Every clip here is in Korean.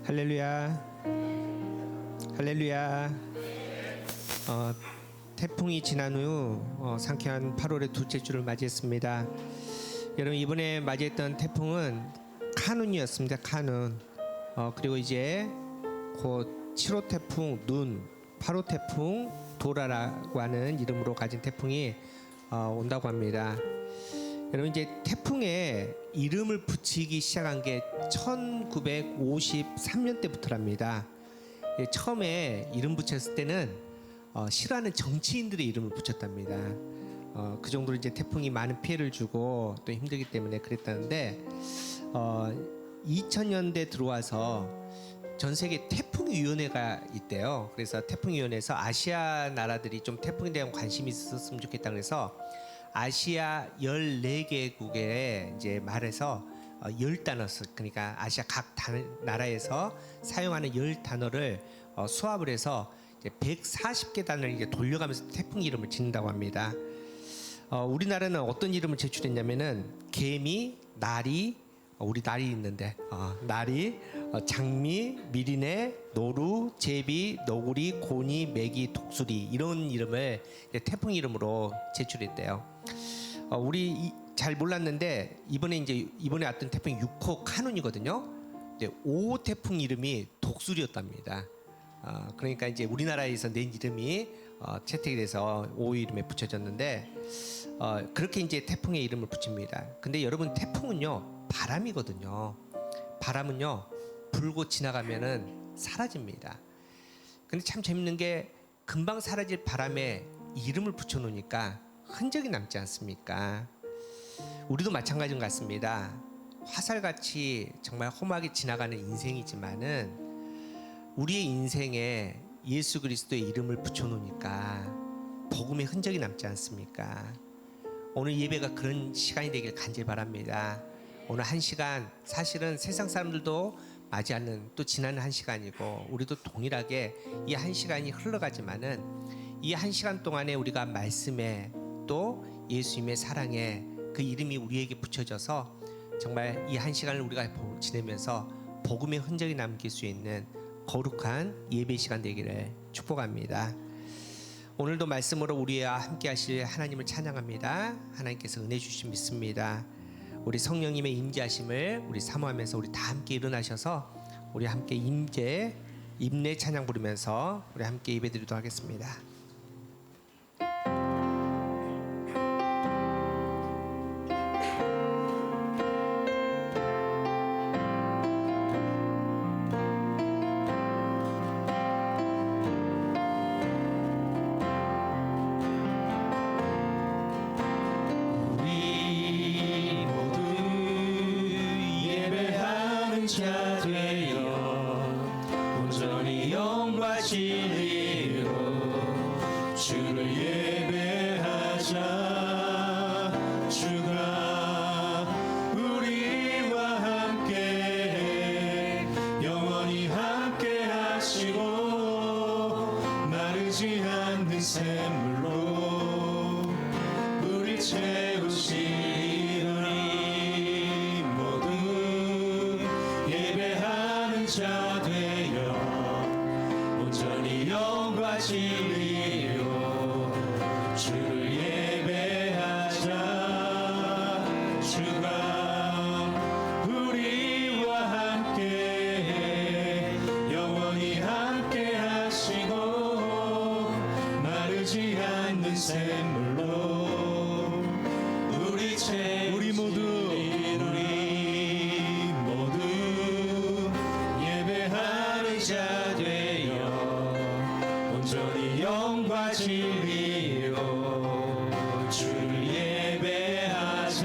할렐루야. 할렐루야. 태풍이 지난 후 상쾌한 8월의 둘째 주를 맞이했습니다. 여러분, 이번에 맞이했던 태풍은 카눈이었습니다. 카눈. 그리고 이제 곧 7호 태풍 눈, 8호 태풍 도라라고 하는 이름으로 가진 태풍이 온다고 합니다. 여러분, 이제 태풍에 이름을 붙이기 시작한 게 1953년 때부터랍니다. 처음에 이름 붙였을 때는 싫어하는 정치인들의 이름을 붙였답니다. 그 정도로 이제 태풍이 많은 피해를 주고 또 힘들기 때문에 그랬다는데 2000년대 들어와서 전 세계 태풍위원회가 있대요. 그래서 태풍위원회에서 아시아 나라들이 좀 태풍에 대한 관심이 있었으면 좋겠다 그래서 아시아 14개국에 이제 말해서 10단어, 그러니까 아시아 각 나라에서 사용하는 10단어를 수합을 해서 이제 140개 단어를 이제 돌려가면서 태풍 이름을 짓는다고 합니다. 우리나라는 어떤 이름을 제출했냐면은 개미, 나리, 우리 나리 있는데 나리, 장미, 미리네, 노루, 제비, 너구리, 고니, 메기, 독수리 이런 이름을 태풍 이름으로 제출했대요. 우리 잘 몰랐는데 이번에 왔던 태풍이 6호 카눈이거든요. 근데 5호 태풍 이름이 독수리였답니다. 그러니까 이제 우리나라에서 낸 이름이 채택이 돼서 5호 이름에 붙여졌는데 그렇게 이제 태풍의 이름을 붙입니다. 근데 여러분, 태풍은요 바람이거든요. 바람은요 불고 지나가면은 사라집니다. 근데 참 재밌는 게 금방 사라질 바람에 이름을 붙여놓으니까 흔적이 남지 않습니까? 우리도 마찬가지인 것 같습니다. 화살같이 정말 험하게 지나가는 인생이지만은 우리의 인생에 예수 그리스도의 이름을 붙여놓으니까 복음의 흔적이 남지 않습니까? 오늘 예배가 그런 시간이 되길 간절히 바랍니다. 오늘 한 시간 사실은 세상 사람들도 맞이 않는 또 지나는 한 시간이고 우리도 동일하게 이 한 시간이 흘러가지만은 이 한 시간 동안에 우리가 말씀에 또 예수님의 사랑에 그 이름이 우리에게 붙여져서 정말 이 한 시간을 우리가 지내면서 복음의 흔적이 남길 수 있는 거룩한 예배 시간 되기를 축복합니다. 오늘도 말씀으로 우리와 함께 하실 하나님을 찬양합니다. 하나님께서 은혜 주심 믿습니다. 우리 성령님의 임재하심을 우리 사모하면서 우리 다 함께 일어나셔서 우리 함께 임내 찬양 부르면서 우리 함께 예배드리도록 하겠습니다. 자 되어 온전히 영과 진리로 주를 예배하자. 주가 우리와 함께 영원히 함께 하시고 마르지 않는 샘물로 우리 채우시리니 자 되어 온전히 영과 진리로 주를 예배하자. 주가 우리와 함께 영원히 함께 하시고 마르지 않는 샘물로 우리 모두 자 되어 온전히 영과 진리로 주를 예배하자.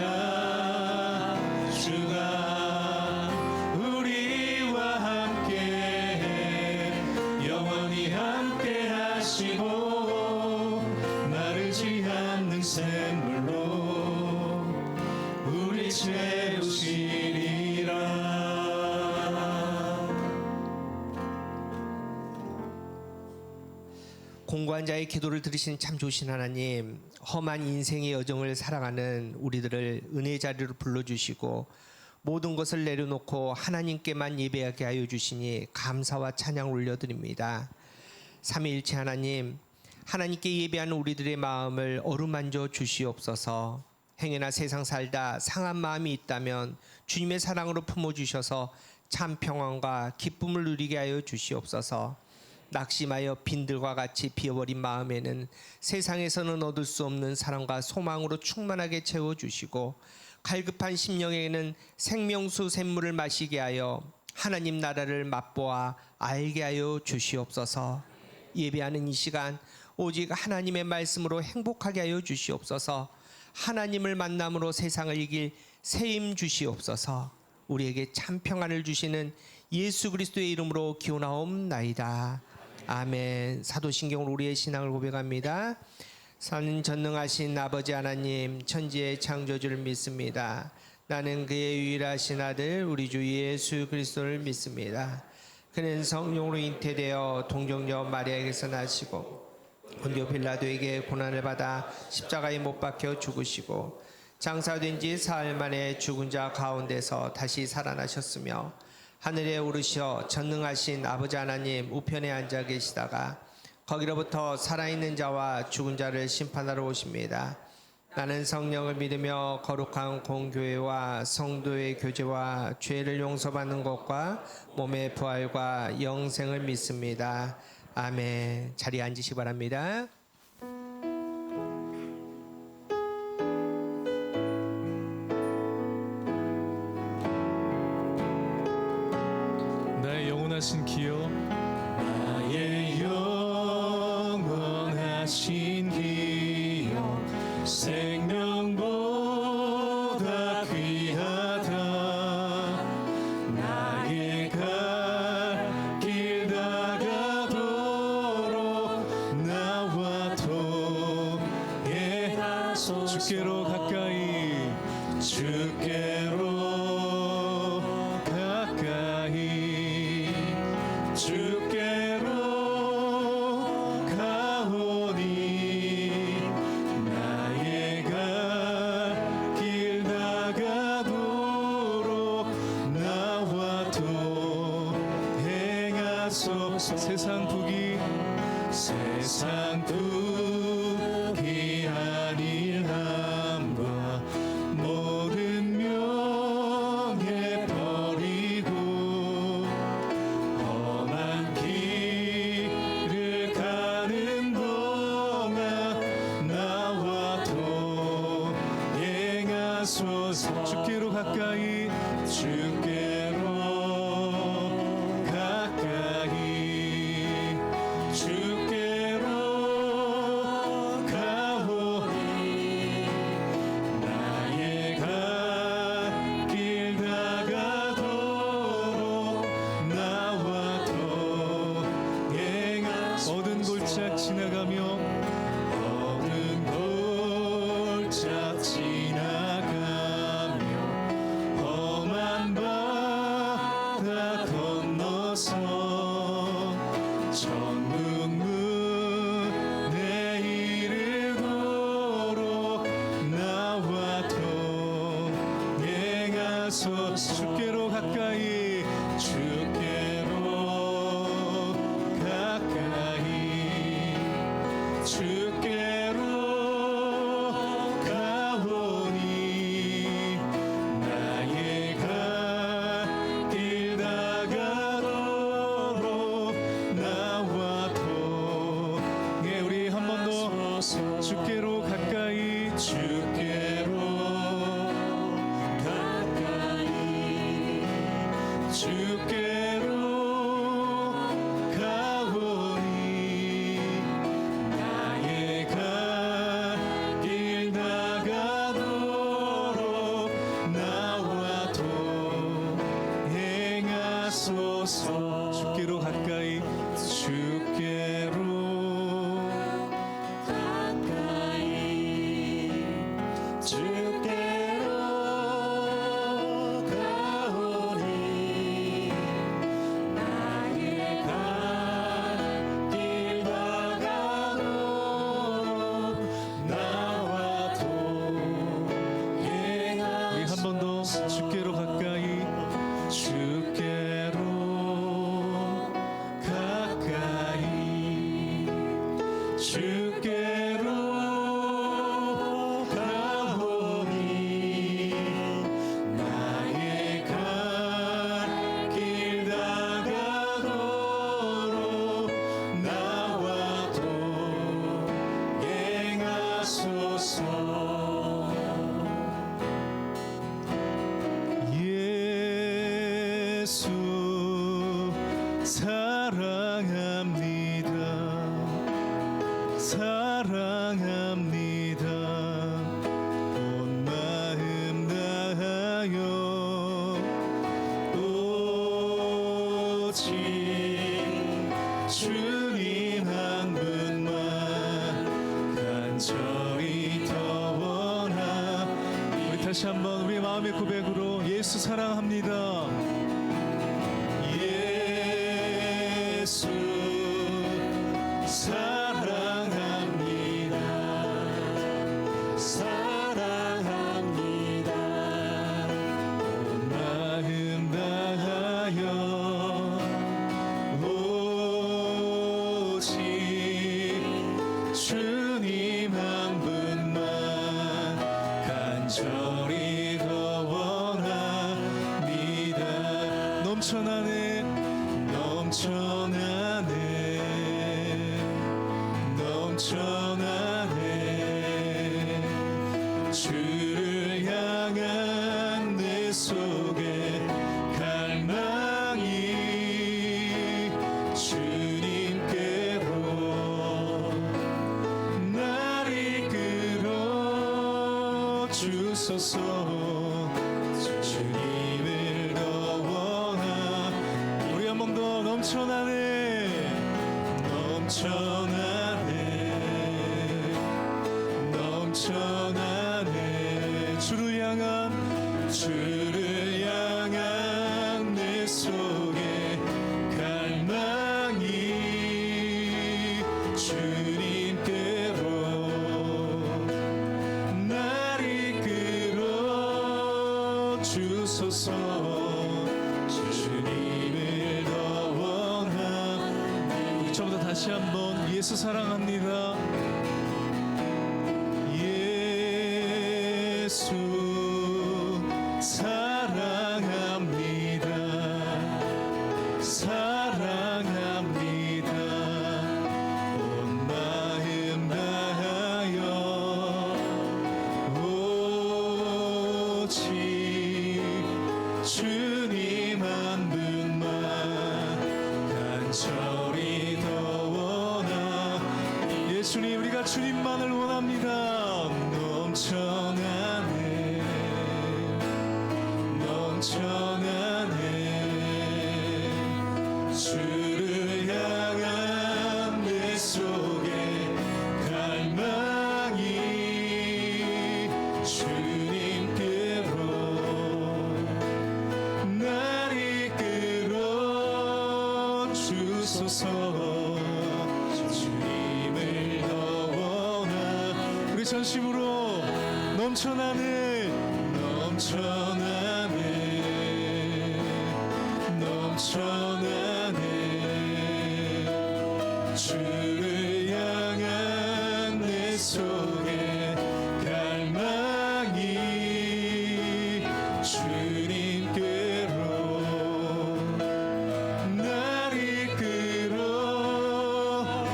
주가 우리와 함께 영원히 함께 하시고 마르지 않는 샘물로 우리 채우시리라. 공고한 자의 기도를 들으신 참 좋으신 하나님, 험한 인생의 여정을 살아가는 우리들을 은혜의 자리로 불러주시고 모든 것을 내려놓고 하나님께만 예배하게 하여 주시니 감사와 찬양 올려드립니다. 삼위일체 하나님, 하나님께 예배하는 우리들의 마음을 어루만져 주시옵소서. 행여나 세상 살다 상한 마음이 있다면 주님의 사랑으로 품어주셔서 참 평안과 기쁨을 누리게 하여 주시옵소서. 낙심하여 빈들과 같이 비어버린 마음에는 세상에서는 얻을 수 없는 사랑과 소망으로 충만하게 채워주시고, 갈급한 심령에는 생명수 샘물을 마시게 하여 하나님 나라를 맛보아 알게 하여 주시옵소서. 예배하는 이 시간 오직 하나님의 말씀으로 행복하게 하여 주시옵소서. 하나님을 만남으로 세상을 이길 새 힘 주시옵소서. 우리에게 참 평안을 주시는 예수 그리스도의 이름으로 기원하옵나이다. 아멘. 사도신경으로 우리의 신앙을 고백합니다. 산 전능하신 아버지 하나님, 천지의 창조주를 믿습니다. 나는 그의 유일하신 아들 우리 주 예수 그리스도를 믿습니다. 그는 성령으로 잉태되어 동정녀 마리아에게서 나시고 본디오 빌라도에게 고난을 받아 십자가에 못 박혀 죽으시고 장사된 지 사흘 만에 죽은 자 가운데서 다시 살아나셨으며 하늘에 오르셔 전능하신 아버지 하나님 우편에 앉아 계시다가 거기로부터 살아있는 자와 죽은 자를 심판하러 오십니다. 나는 성령을 믿으며 거룩한 공교회와 성도의 교제와 죄를 용서받는 것과 몸의 부활과 영생을 믿습니다. 아멘. 자리에 앉으시기 바랍니다. 나의 영원하신 기여, 나의 영원하신 기여, 생명보다 귀하다. 나의 갈 길 다가도록 나와 동행하소서. 주께로 가까이, 주께로 가까이, 주께로 가오니. 나의 갈 길 다가도록 나와 동행하소서. 세상 부귀, 세상 부귀 아니함과 모든 명예 버리고 험한 길을 가는 동안 나와 동행하소서. 주께로 가까이, 주께로 가까이, 주께로 가오니. 나의 갈 길 다가도록 나와 동행하소서. 어두운 골짜 지나가며, 어두운 골짜 지나가며 험한 바다 건너서 천국문에 이르도록 나와 동행하소서. 주께로 가까이, 주께로 가까이, 주께로 가오니. 나의 갈 길 다가도록 나와 동행. 우리 한 번 더, 주께로 가까이, 주께로 가까이, 주께로 가오니. 나의 갈 길 다가도록 나와 동행하소서. 주께로 가까이, 주께로 가까이, 주께로 가오니. 나의 갈 길 다가도록 나와 동행하소서. 우리 한 번 더, 주께로 가까이, 예수 사랑합니다. 사랑합니다. 온 마음 다하여 오직 주님 한 분만 간절히 더 원하. 우리 다시 한번 우리 마음의 고백으로 예수 사랑합니다. 예수 사랑합니다. 사랑합니다. 온 마음 다하여 오직 주님 한 분만 간절히 더 원합니다. 넘쳐나네 넘쳐나네 넘쳐나네. 주를 향한 내 속에 갈망이 주님께로 날 이끌어 주소서. 주님을 더 원하. 우리 한 번 더 넘쳐나네 넘쳐나네 넘쳐나네. 주를 향한 내 속에 갈망이 주님께로 날 이끌어 주소서. 주님을 더 원하. 우리 처음부터 다시 한번 예수 사랑합니다. 예수 사랑합니다. 사랑합니다. 온 마음 다하여 오직 주님 한 분만 간절히 더 원하. 예수님 우리가 주님만을 원합니다. 넘쳐나네 넘쳐나네. 주를 향한 내 속에 갈망이 주님께로 날 이끌어 주소서. 주님을 더 원하. 우리 전심으로 넘쳐나네 넘쳐나네 넘쳐나네. 주를 향한 내 속에 갈망이 주님께로 날 이끌어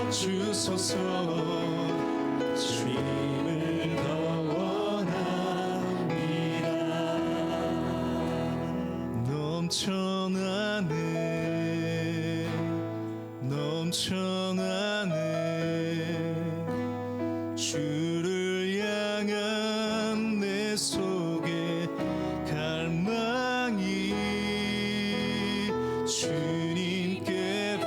주소서. 주님을 더 원합니다. 넘쳐나네 넘쳐나네. 주를 향한 내 속에 갈망이 주님께로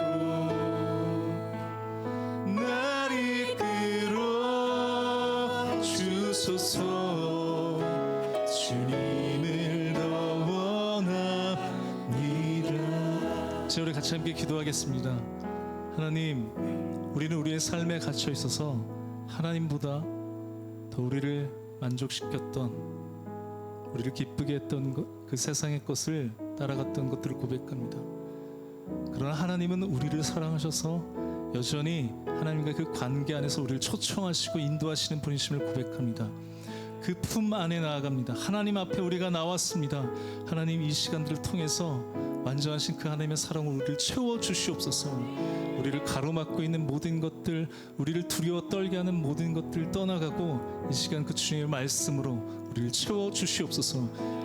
날 이끌어 주소서. 주님을 더 원합니다. 자, 우리 같이 함께 기도하겠습니다. 하나님, 우리는 우리의 삶에 갇혀 있어서 하나님보다 더 우리를 만족시켰던, 우리를 기쁘게 했던 그 세상의 것을 따라갔던 것들을 고백합니다. 그러나 하나님은 우리를 사랑하셔서 여전히 하나님과 그 관계 안에서 우리를 초청하시고 인도하시는 분이심을 고백합니다. 그 품 안에 나아갑니다. 하나님 앞에 우리가 나왔습니다. 하나님, 이 시간들을 통해서 완전하신 그 하나님의 사랑으로 우리를 채워 주시옵소서. 우리를 가로막고 있는 모든 것들, 우리를 두려워 떨게 하는 모든 것들 떠나가고 이 시간 그 주님의 말씀으로 우리를 채워 주시옵소서.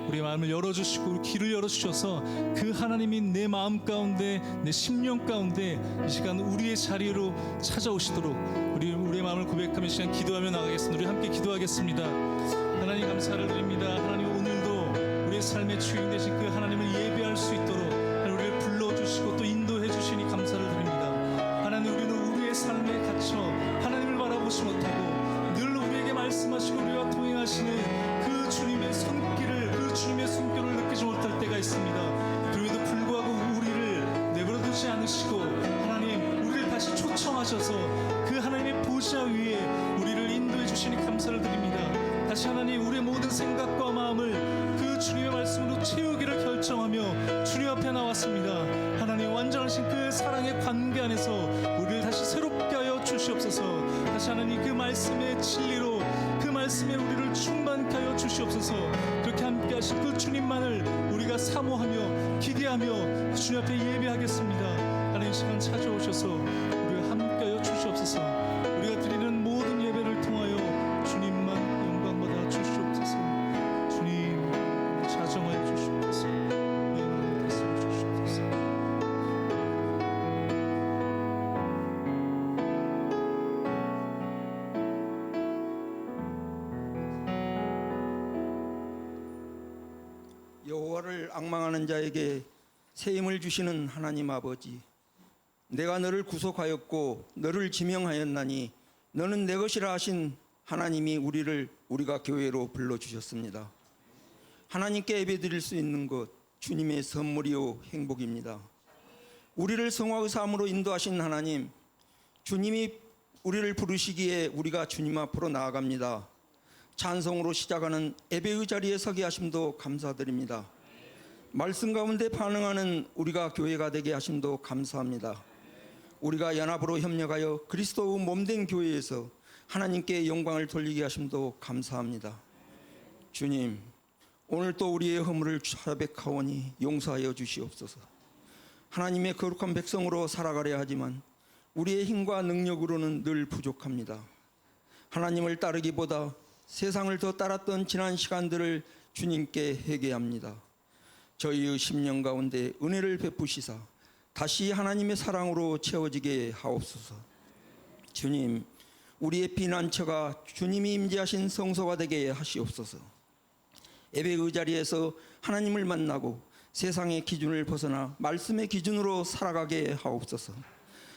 우리의 마음을 열어주시고 길을 열어주셔서 그 하나님이 내 마음 가운데, 내 심령 가운데 이 시간 우리의 자리로 찾아오시도록 우리의 마음을 고백하며 이 시간 기도하며 나가겠습니다. 우리 함께 기도하겠습니다. 하나님 감사를 드립니다. 하나님 오늘도 우리의 삶의 주인 되신 그 하나님을 예배할 수 있도록 우리를 불러주시고 또 인도해 주시니 감사를 드립니다. 하나님 우리는 우리의 삶에 갇혀 하나님을 바라보지 못하고 늘 우리에게 말씀하시고 우리와 동행하시는 그 주님의 손길을, 그 주님의 숨결을 느끼지 못할 때가 있습니다. 그럼에도 불구하고 우리를 내버려두지 않으시고 하나님 우리를 다시 초청하셔서 그 하나님의 보좌 위에 우리를 인도해 주시니 감사를 드립니다. 다시 하나님 우리의 모든 생각과 마음을 그 주님의 말씀으로 채우기를 결정하며 주님 앞에 나왔습니다. 하나님 완전하신 그 사랑의 관계 안에서 우리를 다시 새롭게 하여 주시옵소서. 다시 하나님 그 말씀의 진리로 그 말씀에 우리를 충만케 하여 주시옵소서. 그렇게 함께 하신 그 주님만을 우리가 사모하며 기대하며 주님 앞에 예배하겠습니다. 하나님 시간 찾아오셔서 우리와 함께 하여 주시옵소서. 우리가 드리는 모든 예배를 통하여 주님만 영광받아 주시옵소서. 주님 자정하여 주시옵소서. 영광을 다스려 주시옵소서. 여호와를 앙망하는 자에게 새 힘을 주시는 하나님 아버지, 내가 너를 구속하였고 너를 지명하였나니 너는 내 것이라 하신 하나님이 우리가 교회로 불러주셨습니다. 하나님께 예배드릴 수 있는 것 주님의 선물이요 행복입니다. 우리를 성화의 삶으로 인도하신 하나님, 주님이 우리를 부르시기에 우리가 주님 앞으로 나아갑니다. 찬송으로 시작하는 예배의 자리에 서게 하심도 감사드립니다. 말씀 가운데 반응하는 우리가 교회가 되게 하심도 감사합니다. 우리가 연합으로 협력하여 그리스도의 몸된 교회에서 하나님께 영광을 돌리게 하심도 감사합니다. 주님, 오늘 또 우리의 허물을 자백하오니 용서하여 주시옵소서. 하나님의 거룩한 백성으로 살아가려 하지만 우리의 힘과 능력으로는 늘 부족합니다. 하나님을 따르기보다 세상을 더 따랐던 지난 시간들을 주님께 회개합니다. 저희의 심령 가운데 은혜를 베푸시사 다시 하나님의 사랑으로 채워지게 하옵소서. 주님, 우리의 피난처가 주님이 임재하신 성소가 되게 하시옵소서. 예배의 자리에서 하나님을 만나고 세상의 기준을 벗어나 말씀의 기준으로 살아가게 하옵소서.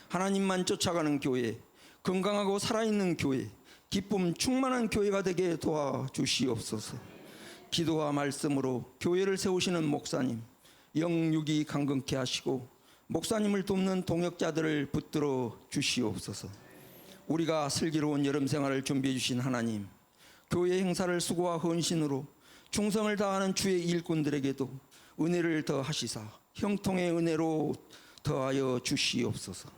하나님만 쫓아가는 교회, 건강하고 살아있는 교회, 기쁨 충만한 교회가 되게 도와주시옵소서. 기도와 말씀으로 교회를 세우시는 목사님, 영육이 강건케 하시고 목사님을 돕는 동역자들을 붙들어 주시옵소서. 우리가 슬기로운 여름 생활을 준비해 주신 하나님, 교회 행사를 수고와 헌신으로 충성을 다하는 주의 일꾼들에게도 은혜를 더하시사 형통의 은혜로 더하여 주시옵소서.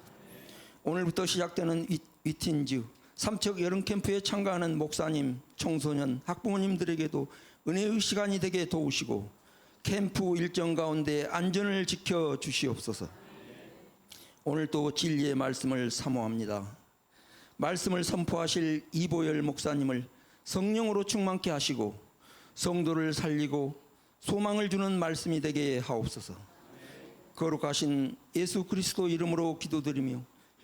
오늘부터 시작되는 위틴즈 삼척 여름 캠프에 참가하는 목사님, 청소년, 학부모님들에게도 은혜의 시간이 되게 도우시고 캠프 일정 가운데 안전을 지켜 주시옵소서. 오늘도 진리의 말씀을 사모합니다. 말씀을 선포하실 이보열 목사님을 성령으로 충만케 하시고 성도를 살리고 소망을 주는 말씀이 되게 하옵소서. 거룩하신 예수 그리스도 이름으로 기도드리며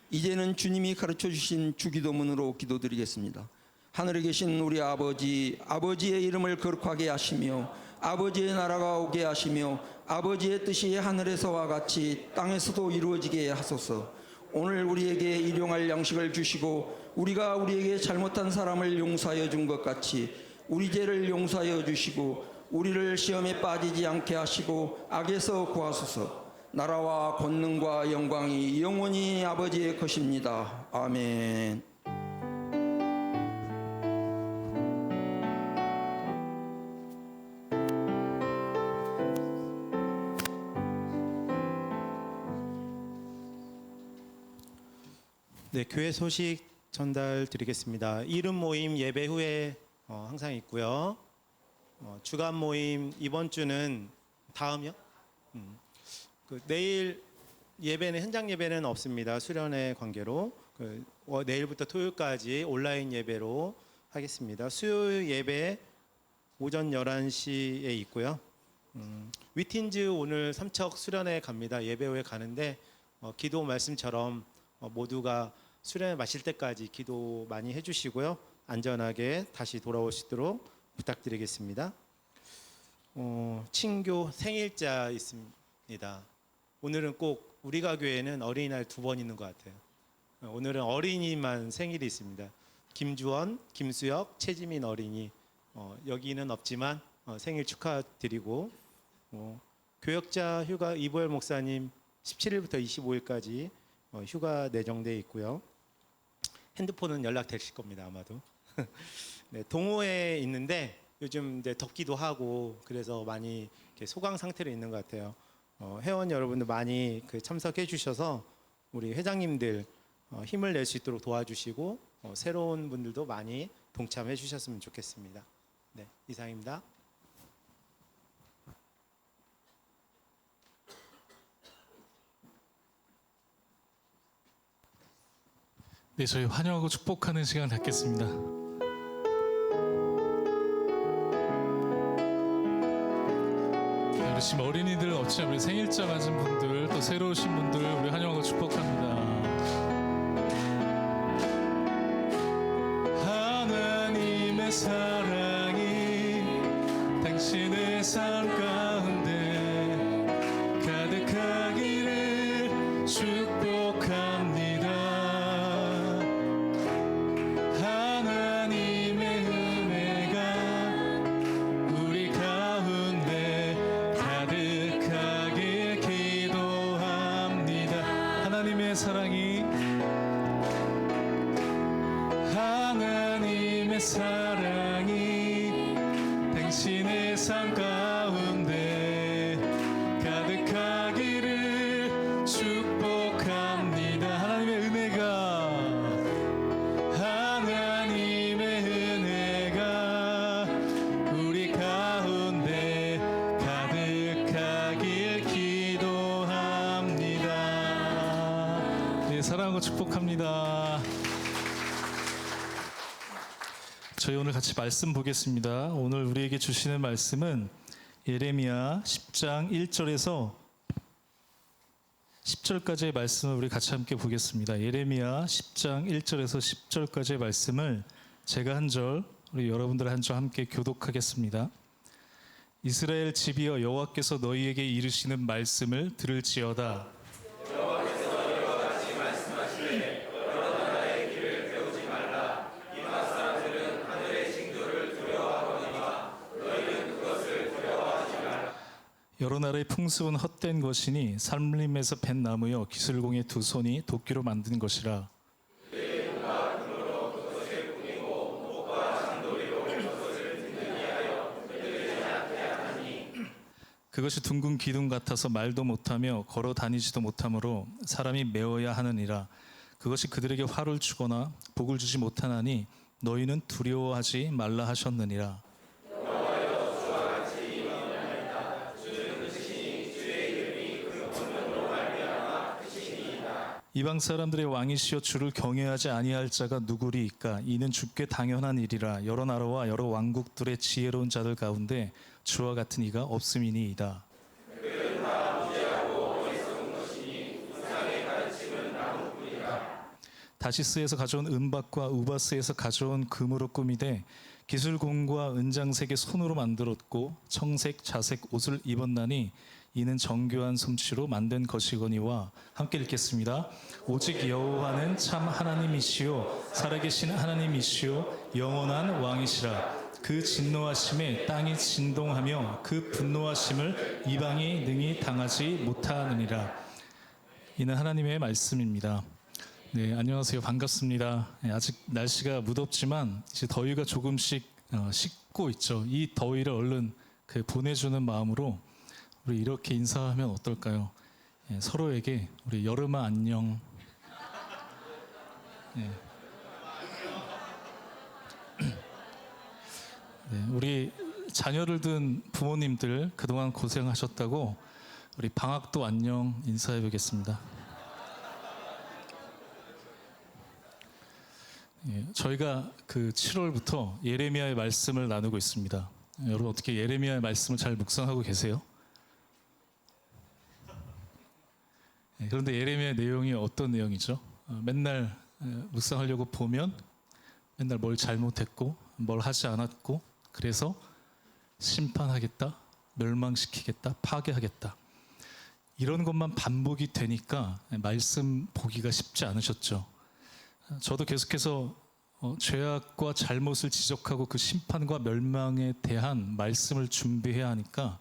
이제는 주님이 가르쳐 주신 주기도문으로 기도드리겠습니다. 하늘에 계신 우리 아버지, 아버지의 이름을 거룩하게 하시며 아버지의 나라가 오게 하시며 아버지의 뜻이 하늘에서와 같이 땅에서도 이루어지게 하소서. 오늘 우리에게 일용할 양식을 주시고 우리가 우리에게 잘못한 사람을 용서하여 준 것 같이 우리 죄를 용서하여 주시고 우리를 시험에 빠지지 않게 하시고 악에서 구하소서. 나라와 권능과 영광이 영원히 아버지의 것입니다. 아멘. 네, 교회 소식 전달 드리겠습니다. 이름 모임 예배 후에 항상 있고요. 주간 모임 이번 주는 다음이요? 내일 예배는 현장 예배는 없습니다. 수련회 관계로 내일부터 토요일까지 온라인 예배로 하겠습니다. 수요일 예배 오전 11시에 있고요. 위틴즈 오늘 삼척 수련회 갑니다. 예배 후에 가는데 기도 말씀처럼 모두가 수련회 마실 때까지 기도 많이 해주시고요. 안전하게 다시 돌아올 수 있도록 부탁드리겠습니다. 친교 생일자 있습니다. 오늘은 꼭 우리가 교회는 어린이날 2번 있는 것 같아요. 오늘은 어린이만 생일이 있습니다. 김주원, 김수혁, 최지민 어린이 여기는 없지만 생일 축하드리고 교역자 휴가 이보열 목사님 17일부터 25일까지 휴가 내정돼 있고요. 핸드폰은 연락되실 겁니다 아마도. 네, 동호회에 있는데 요즘 이제 덥기도 하고 그래서 많이 이렇게 소강 상태로 있는 것 같아요. 회원 여러분들 많이 참석해 주셔서 우리 회장님들 힘을 낼 수 있도록 도와주시고 새로운 분들도 많이 동참해 주셨으면 좋겠습니다. 네, 이상입니다. 네, 저희 환영하고 축복하는 시간 갖겠습니다. 네, 우리 지금 어린이들 어찌나 우리 생일자 맞은 분들 또 새로 오신 분들 우리 환영하고 축복합니다. 하나님의 사랑이 당신의 삶 가운데 가득하기를 축복합니다. 하나님의 은혜가 우리 가운데 가득하길 기도합니다. 하나님의 사랑이 당신의 삶 가운데 가득하기를 축복합니다. 하나님의 은혜가 우리 가운데 가득하길 기도합니다. 네, 사랑하고 축복합니다. 저희 오늘 같이 말씀 보겠습니다. 오늘 우리에게 주시는 말씀은 예레미야 10장 1절에서 10절까지의 말씀을 우리 같이 함께 보겠습니다. 예레미야 10장 1절에서 10절까지의 말씀을 제가 한 절, 우리 여러분들 한 절 함께 교독하겠습니다. 이스라엘 집이여 여호와께서 너희에게 이르시는 말씀을 들을지어다. 여러 나라의 풍습은 헛된 것이니 산림에서 벤 나무여 기술공의 두 손이 도끼로 만든 것이라. 그것이 둥근 기둥 같아서 말도 못하며 걸어 다니지도 못하므로 사람이 메어야 하느니라. 그것이 그들에게 화를 주거나 복을 주지 못하나니 너희는 두려워하지 말라 하셨느니라. 이방 사람들의 왕이시여 주를 경외하지 아니할 자가 누구리이까? 이는 주께 당연한 일이라. 여러 나라와 여러 왕국들의 지혜로운 자들 가운데 주와 같은 이가 없음이니이다. 다시스에서 가져온 은박과 우바스에서 가져온 금으로 꾸미되 기술공과 은장색의 손으로 만들었고 청색, 자색 옷을 입었나니 이는 정교한 솜씨로 만든 것이거니와. 함께 읽겠습니다. 오직 여호와는 참 하나님이시요 살아계신 하나님이시요 영원한 왕이시라. 그 진노하심에 땅이 진동하며 그 분노하심을 이방이 능히 당하지 못하느니라. 이는 하나님의 말씀입니다. 네, 안녕하세요. 반갑습니다. 아직 날씨가 무덥지만 이제 더위가 조금씩 식고 있죠. 이 더위를 얼른 보내주는 마음으로 우리 이렇게 인사하면 어떨까요? 서로에게 우리 여름아 안녕. 우리 자녀를 둔 부모님들 그동안 고생하셨다고 우리 방학도 안녕 인사해 보겠습니다. 예, 저희가 그 7월부터 예레미야의 말씀을 나누고 있습니다. 여러분 어떻게 예레미야의 말씀을 잘 묵상하고 계세요? 예, 그런데 예레미야의 내용이 어떤 내용이죠? 맨날 묵상하려고 보면 맨날 뭘 잘못했고 뭘 하지 않았고 그래서 심판하겠다, 멸망시키겠다, 파괴하겠다 이런 것만 반복이 되니까 말씀 보기가 쉽지 않으셨죠. 저도 계속해서 죄악과 잘못을 지적하고 그 심판과 멸망에 대한 말씀을 준비해야 하니까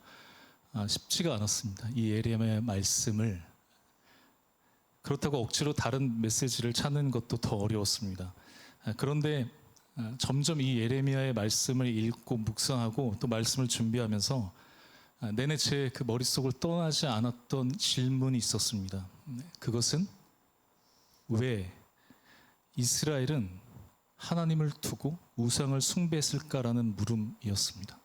쉽지가 않았습니다. 이 예레미야의 말씀을 그렇다고 억지로 다른 메시지를 찾는 것도 더 어려웠습니다. 그런데 점점 이 예레미야의 말씀을 읽고 묵상하고 또 말씀을 준비하면서 내내 제 그 머릿속을 떠나지 않았던 질문이 있었습니다. 그것은 왜 이스라엘은 하나님을 두고 우상을 숭배했을까라는 물음이었습니다.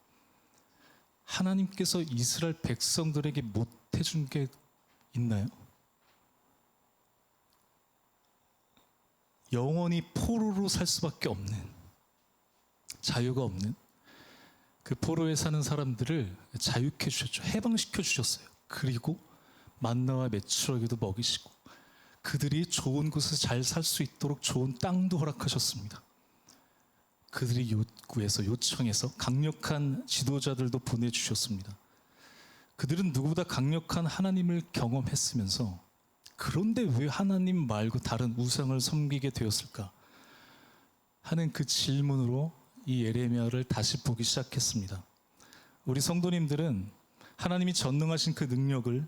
하나님께서 이스라엘 백성들에게 못해준 게 있나요? 영원히 포로로 살 수밖에 없는, 자유가 없는 그 포로에 사는 사람들을 자유케 주셨죠. 해방시켜 주셨어요. 그리고 만나와 메추라기도 먹이시고 그들이 좋은 곳에서 잘 살 수 있도록 좋은 땅도 허락하셨습니다. 그들이 요구해서 요청해서 강력한 지도자들도 보내주셨습니다. 그들은 누구보다 강력한 하나님을 경험했으면서 그런데 왜 하나님 말고 다른 우상을 섬기게 되었을까 하는 그 질문으로 이 예레미야를 다시 보기 시작했습니다. 우리 성도님들은 하나님이 전능하신 그 능력을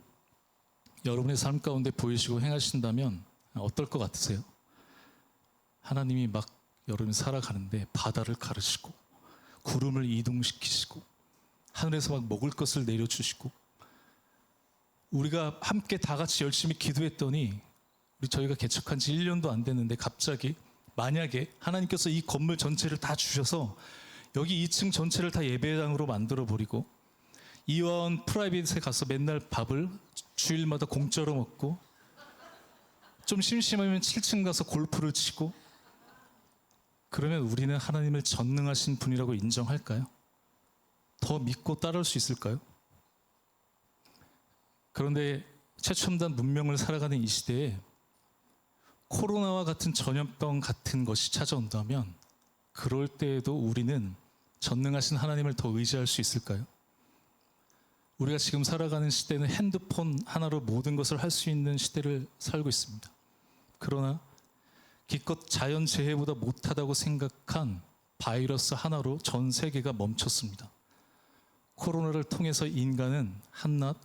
여러분의 삶 가운데 보이시고 행하신다면 어떨 것 같으세요? 하나님이 막 여러분이 살아가는데 바다를 가르시고 구름을 이동시키시고 하늘에서 막 먹을 것을 내려주시고 우리가 함께 다 같이 열심히 기도했더니 저희가 개척한 지 1년도 안 됐는데 갑자기 만약에 하나님께서 이 건물 전체를 다 주셔서 여기 2층 전체를 다 예배당으로 만들어 버리고 이원 프라이빗에 가서 맨날 밥을 주일마다 공짜로 먹고 좀 심심하면 7층 가서 골프를 치고 그러면 우리는 하나님을 전능하신 분이라고 인정할까요? 더 믿고 따를 수 있을까요? 그런데 최첨단 문명을 살아가는 이 시대에 코로나와 같은 전염병 같은 것이 찾아온다면 그럴 때에도 우리는 전능하신 하나님을 더 의지할 수 있을까요? 우리가 지금 살아가는 시대는 핸드폰 하나로 모든 것을 할 수 있는 시대를 살고 있습니다. 그러나 기껏 자연재해보다 못하다고 생각한 바이러스 하나로 전 세계가 멈췄습니다. 코로나를 통해서 인간은 한낱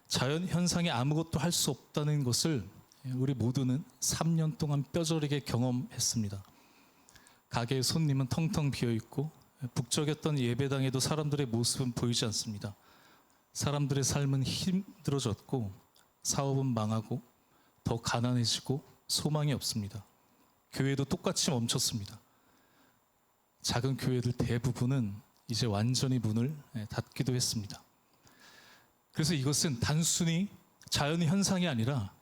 자연현상에 아무것도 할 수 없다는 것을 우리 모두는 3년 동안 뼈저리게 경험했습니다. 가게의 손님은 텅텅 비어있고 북적였던 예배당에도 사람들의 모습은 보이지 않습니다. 사람들의 삶은 힘들어졌고 사업은 망하고 더 가난해지고 소망이 없습니다. 교회도 똑같이 멈췄습니다. 작은 교회들 대부분은 이제 완전히 문을 닫기도 했습니다. 그래서 이것은 단순히 자연의 현상이 아니라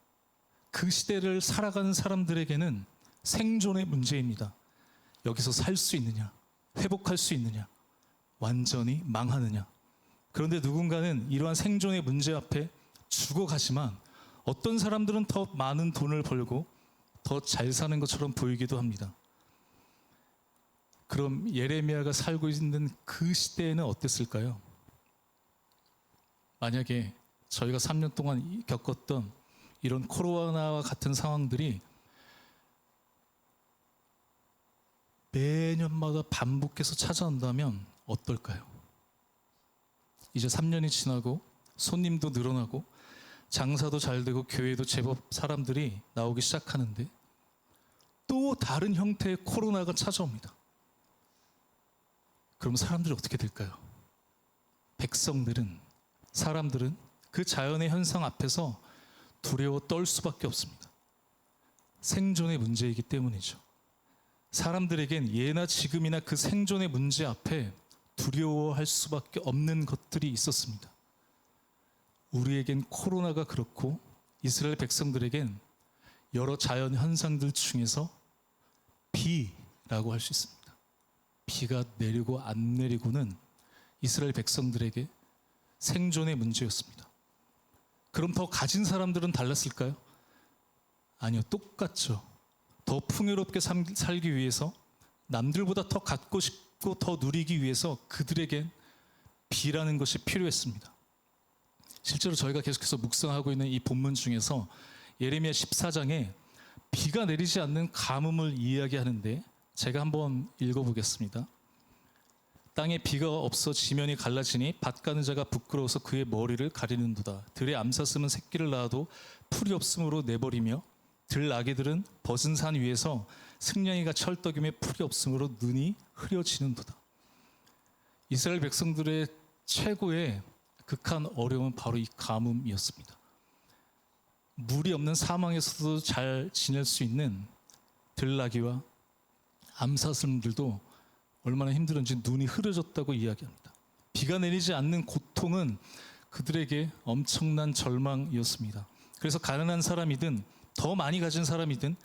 그 시대를 살아가는 사람들에게는 생존의 문제입니다. 여기서 살 수 있느냐, 회복할 수 있느냐, 완전히 망하느냐. 그런데 누군가는 이러한 생존의 문제 앞에 죽어가지만 어떤 사람들은 더 많은 돈을 벌고 더 잘 사는 것처럼 보이기도 합니다. 그럼 예레미야가 살고 있는 그 시대에는 어땠을까요? 만약에 저희가 3년 동안 겪었던 이런 코로나와 같은 상황들이 매년마다 반복해서 찾아온다면 어떨까요? 이제 3년이 지나고 손님도 늘어나고 장사도 잘 되고 교회도 제법 사람들이 나오기 시작하는데 또 다른 형태의 코로나가 찾아옵니다. 그럼 사람들이 어떻게 될까요? 백성들은, 사람들은 그 자연의 현상 앞에서 두려워 떨 수밖에 없습니다. 생존의 문제이기 때문이죠. 사람들에겐 예나 지금이나 그 생존의 문제 앞에 두려워할 수밖에 없는 것들이 있었습니다. 우리에겐 코로나가 그렇고 이스라엘 백성들에겐 여러 자연 현상들 중에서 비라고 할 수 있습니다. 비가 내리고 안 내리고는 이스라엘 백성들에게 생존의 문제였습니다. 그럼 더 가진 사람들은 달랐을까요? 아니요, 똑같죠. 더 풍요롭게 살기 위해서, 남들보다 더 갖고 싶고 더 누리기 위해서 그들에겐 비라는 것이 필요했습니다. 실제로 저희가 계속해서 묵상하고 있는 이 본문 중에서 예레미야 14장에 비가 내리지 않는 가뭄을 이야기하는데, 제가 한번 읽어보겠습니다. 땅에 비가 없어 지면이 갈라지니 밭 가는 자가 부끄러워서 그의 머리를 가리는도다. 들의 암사슴은 새끼를 낳아도 풀이 없으므로 내버리며, 들 나귀들은 벗은 산 위에서 승냥이가 철떡임에 풀이 없으므로 눈이 흐려지는도다. 이스라엘 백성들의 최고의 극한 어려움은 바로 이 가뭄이었습니다. 물이 없는 사망에서도 잘 지낼 수 있는 들나귀와 암사슴들도 얼마나 힘들었는지 눈이 흐려졌다고 이야기합니다. 비가 내리지 않는 고통은 그들에게 엄청난 절망이었습니다. 그래서 가난한 사람이든 더 많이 가진 사람이든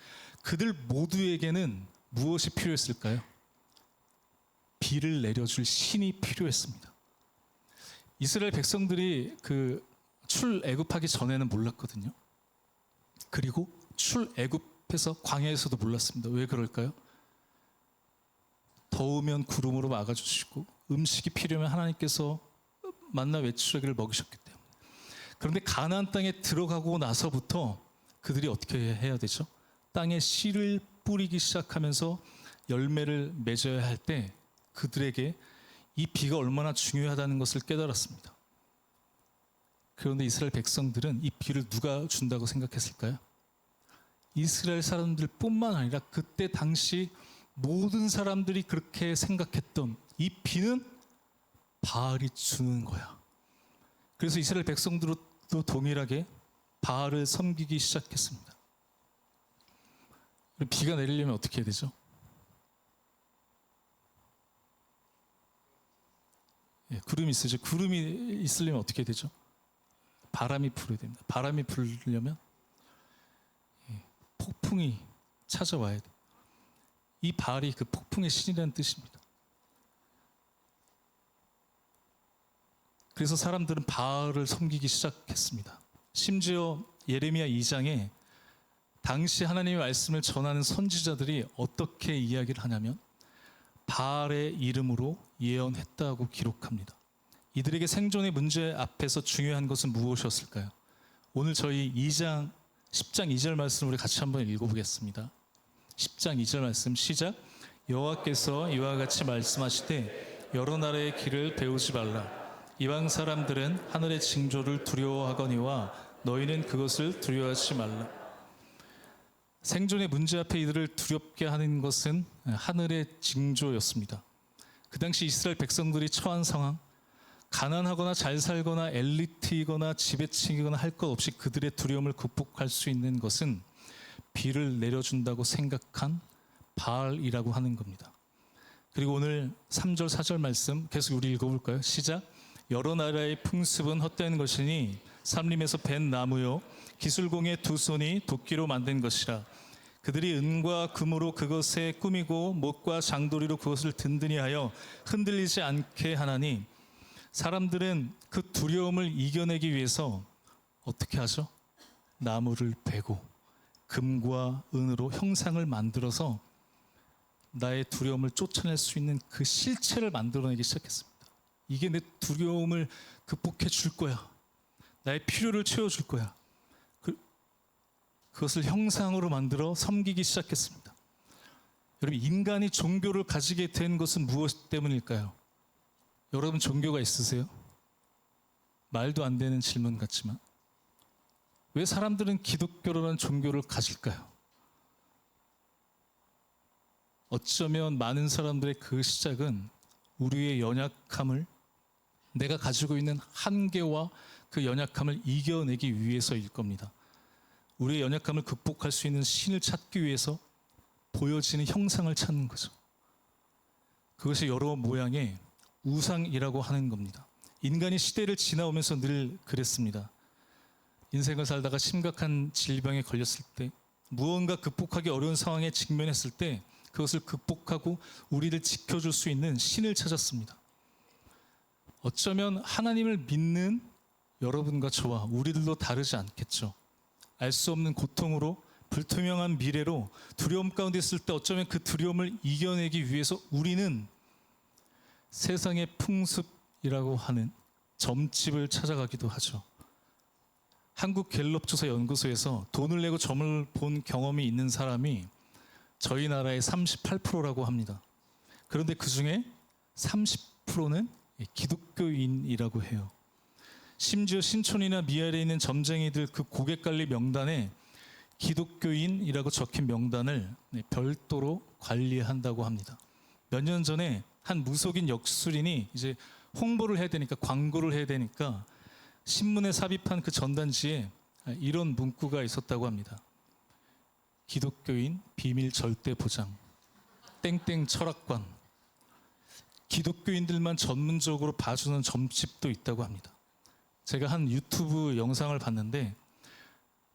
그들 모두에게는 무엇이 필요했을까요? 비를 내려줄 신이 필요했습니다. 이스라엘 백성들이 그 출애굽하기 전에는 몰랐거든요. 그리고 출애굽해서 광야에서도 몰랐습니다. 왜 그럴까요? 더우면 구름으로 막아주시고 음식이 필요하면 하나님께서 만나 외출하기를 먹이셨기 때문에. 그런데 가나안 땅에 들어가고 나서부터 그들이 어떻게 해야 되죠? 땅에 씨를 뿌리기 시작하면서 열매를 맺어야 할 때 그들에게 이 비가 얼마나 중요하다는 것을 깨달았습니다. 그런데 이스라엘 백성들은 이 비를 누가 준다고 생각했을까요? 이스라엘 사람들뿐만 아니라 그때 당시 모든 사람들이 그렇게 생각했던 이 비는 바알이 주는 거야. 그래서 이스라엘 백성들도 동일하게 바알을 섬기기 시작했습니다. 비가 내리려면 어떻게 해야 되죠? 구름이 있으죠. 구름이 있으려면 어떻게 해야 되죠? 바람이 불어야 됩니다. 바람이 불려면 폭풍이 찾아와야 돼요. 이 바알이 그 폭풍의 신이라는 뜻입니다. 그래서 사람들은 바알을 섬기기 시작했습니다. 심지어 예레미야 2장에 당시 하나님의 말씀을 전하는 선지자들이 어떻게 이야기를 하냐면 바알의 이름으로 예언했다고 기록합니다. 이들에게 생존의 문제 앞에서 중요한 것은 무엇이었을까요? 오늘 저희 10장 2절 말씀 우리 같이 한번 읽어보겠습니다. 10장 2절 말씀 시작. 여호와께서 이와 같이 말씀하시되 여러 나라의 길을 배우지 말라. 이방 사람들은 하늘의 징조를 두려워하거니와 너희는 그것을 두려워하지 말라. 생존의 문제 앞에 이들을 두렵게 하는 것은 하늘의 징조였습니다. 그 당시 이스라엘 백성들이 처한 상황, 가난하거나 잘 살거나 엘리트이거나 지배층이거나 할 것 없이 그들의 두려움을 극복할 수 있는 것은 비를 내려준다고 생각한 바알이라고 하는 겁니다. 그리고 오늘 3절 4절 말씀 계속 우리 읽어볼까요? 시작. 여러 나라의 풍습은 헛된 것이니 삼림에서 벤 나무요 기술공의 두 손이 도끼로 만든 것이라. 그들이 은과 금으로 그것에 꾸미고 못과 장도리로 그것을 든든히 하여 흔들리지 않게 하나니, 사람들은 그 두려움을 이겨내기 위해서 어떻게 하죠? 나무를 베고 금과 은으로 형상을 만들어서 나의 두려움을 쫓아낼 수 있는 그 실체를 만들어내기 시작했습니다. 이게 내 두려움을 극복해 줄 거야. 나의 필요를 채워줄 거야. 그것을 형상으로 만들어 섬기기 시작했습니다. 여러분, 인간이 종교를 가지게 된 것은 무엇 때문일까요? 여러분 종교가 있으세요? 말도 안 되는 질문 같지만 왜 사람들은 기독교라는 종교를 가질까요? 어쩌면 많은 사람들의 그 시작은 우리의 연약함을, 내가 가지고 있는 한계와 그 연약함을 이겨내기 위해서일 겁니다. 우리의 연약함을 극복할 수 있는 신을 찾기 위해서 보여지는 형상을 찾는 거죠. 그것이 여러 모양의 우상이라고 하는 겁니다. 인간이 시대를 지나오면서 늘 그랬습니다. 인생을 살다가 심각한 질병에 걸렸을 때, 무언가 극복하기 어려운 상황에 직면했을 때 그것을 극복하고 우리를 지켜줄 수 있는 신을 찾았습니다. 어쩌면 하나님을 믿는 여러분과 저와 우리들도 다르지 않겠죠. 알 수 없는 고통으로, 불투명한 미래로, 두려움 가운데 있을 때 어쩌면 그 두려움을 이겨내기 위해서 우리는 세상의 풍습이라고 하는 점집을 찾아가기도 하죠. 한국 갤럽 조사 연구소에서 돈을 내고 점을 본 경험이 있는 사람이 저희 나라의 38%라고 합니다. 그런데 그 중에 30%는 기독교인이라고 해요. 심지어 신촌이나 미아리에 있는 점쟁이들 그 고객 관리 명단에 기독교인이라고 적힌 명단을 별도로 관리한다고 합니다. 몇 년 전에 한 무속인 역술인이 이제 홍보를 해야 되니까, 광고를 해야 되니까 신문에 삽입한 그 전단지에 이런 문구가 있었다고 합니다. 기독교인 비밀 절대 보장, 땡땡 철학관. 기독교인들만 전문적으로 봐주는 점집도 있다고 합니다. 제가 한 유튜브 영상을 봤는데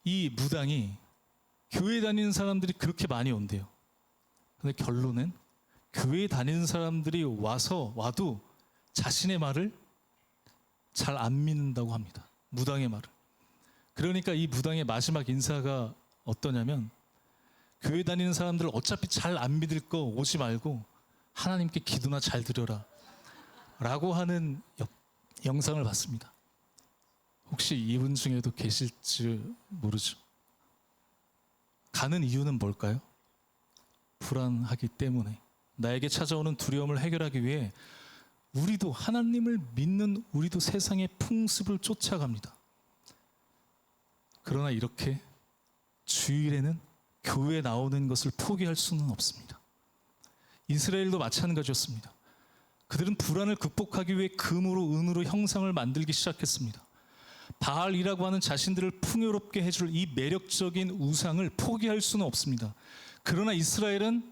이 무당이 교회 다니는 사람들이 그렇게 많이 온대요. 근데 결론은 교회 다니는 사람들이 와도 자신의 말을 잘 안 믿는다고 합니다. 무당의 말을. 그러니까 이 무당의 마지막 인사가 어떠냐면, 교회 다니는 사람들 어차피 잘 안 믿을 거 오지 말고 하나님께 기도나 잘 드려라 라고 하는 영상을 봤습니다. 혹시 이분 중에도 계실지 모르죠. 가는 이유는 뭘까요? 불안하기 때문에. 나에게 찾아오는 두려움을 해결하기 위해 우리도, 하나님을 믿는 우리도 세상의 풍습을 쫓아갑니다. 그러나 이렇게 주일에는 교회에 나오는 것을 포기할 수는 없습니다. 이스라엘도 마찬가지였습니다. 그들은 불안을 극복하기 위해 금으로, 은으로 형상을 만들기 시작했습니다. 바알이라고 하는 자신들을 풍요롭게 해줄 이 매력적인 우상을 포기할 수는 없습니다. 그러나 이스라엘은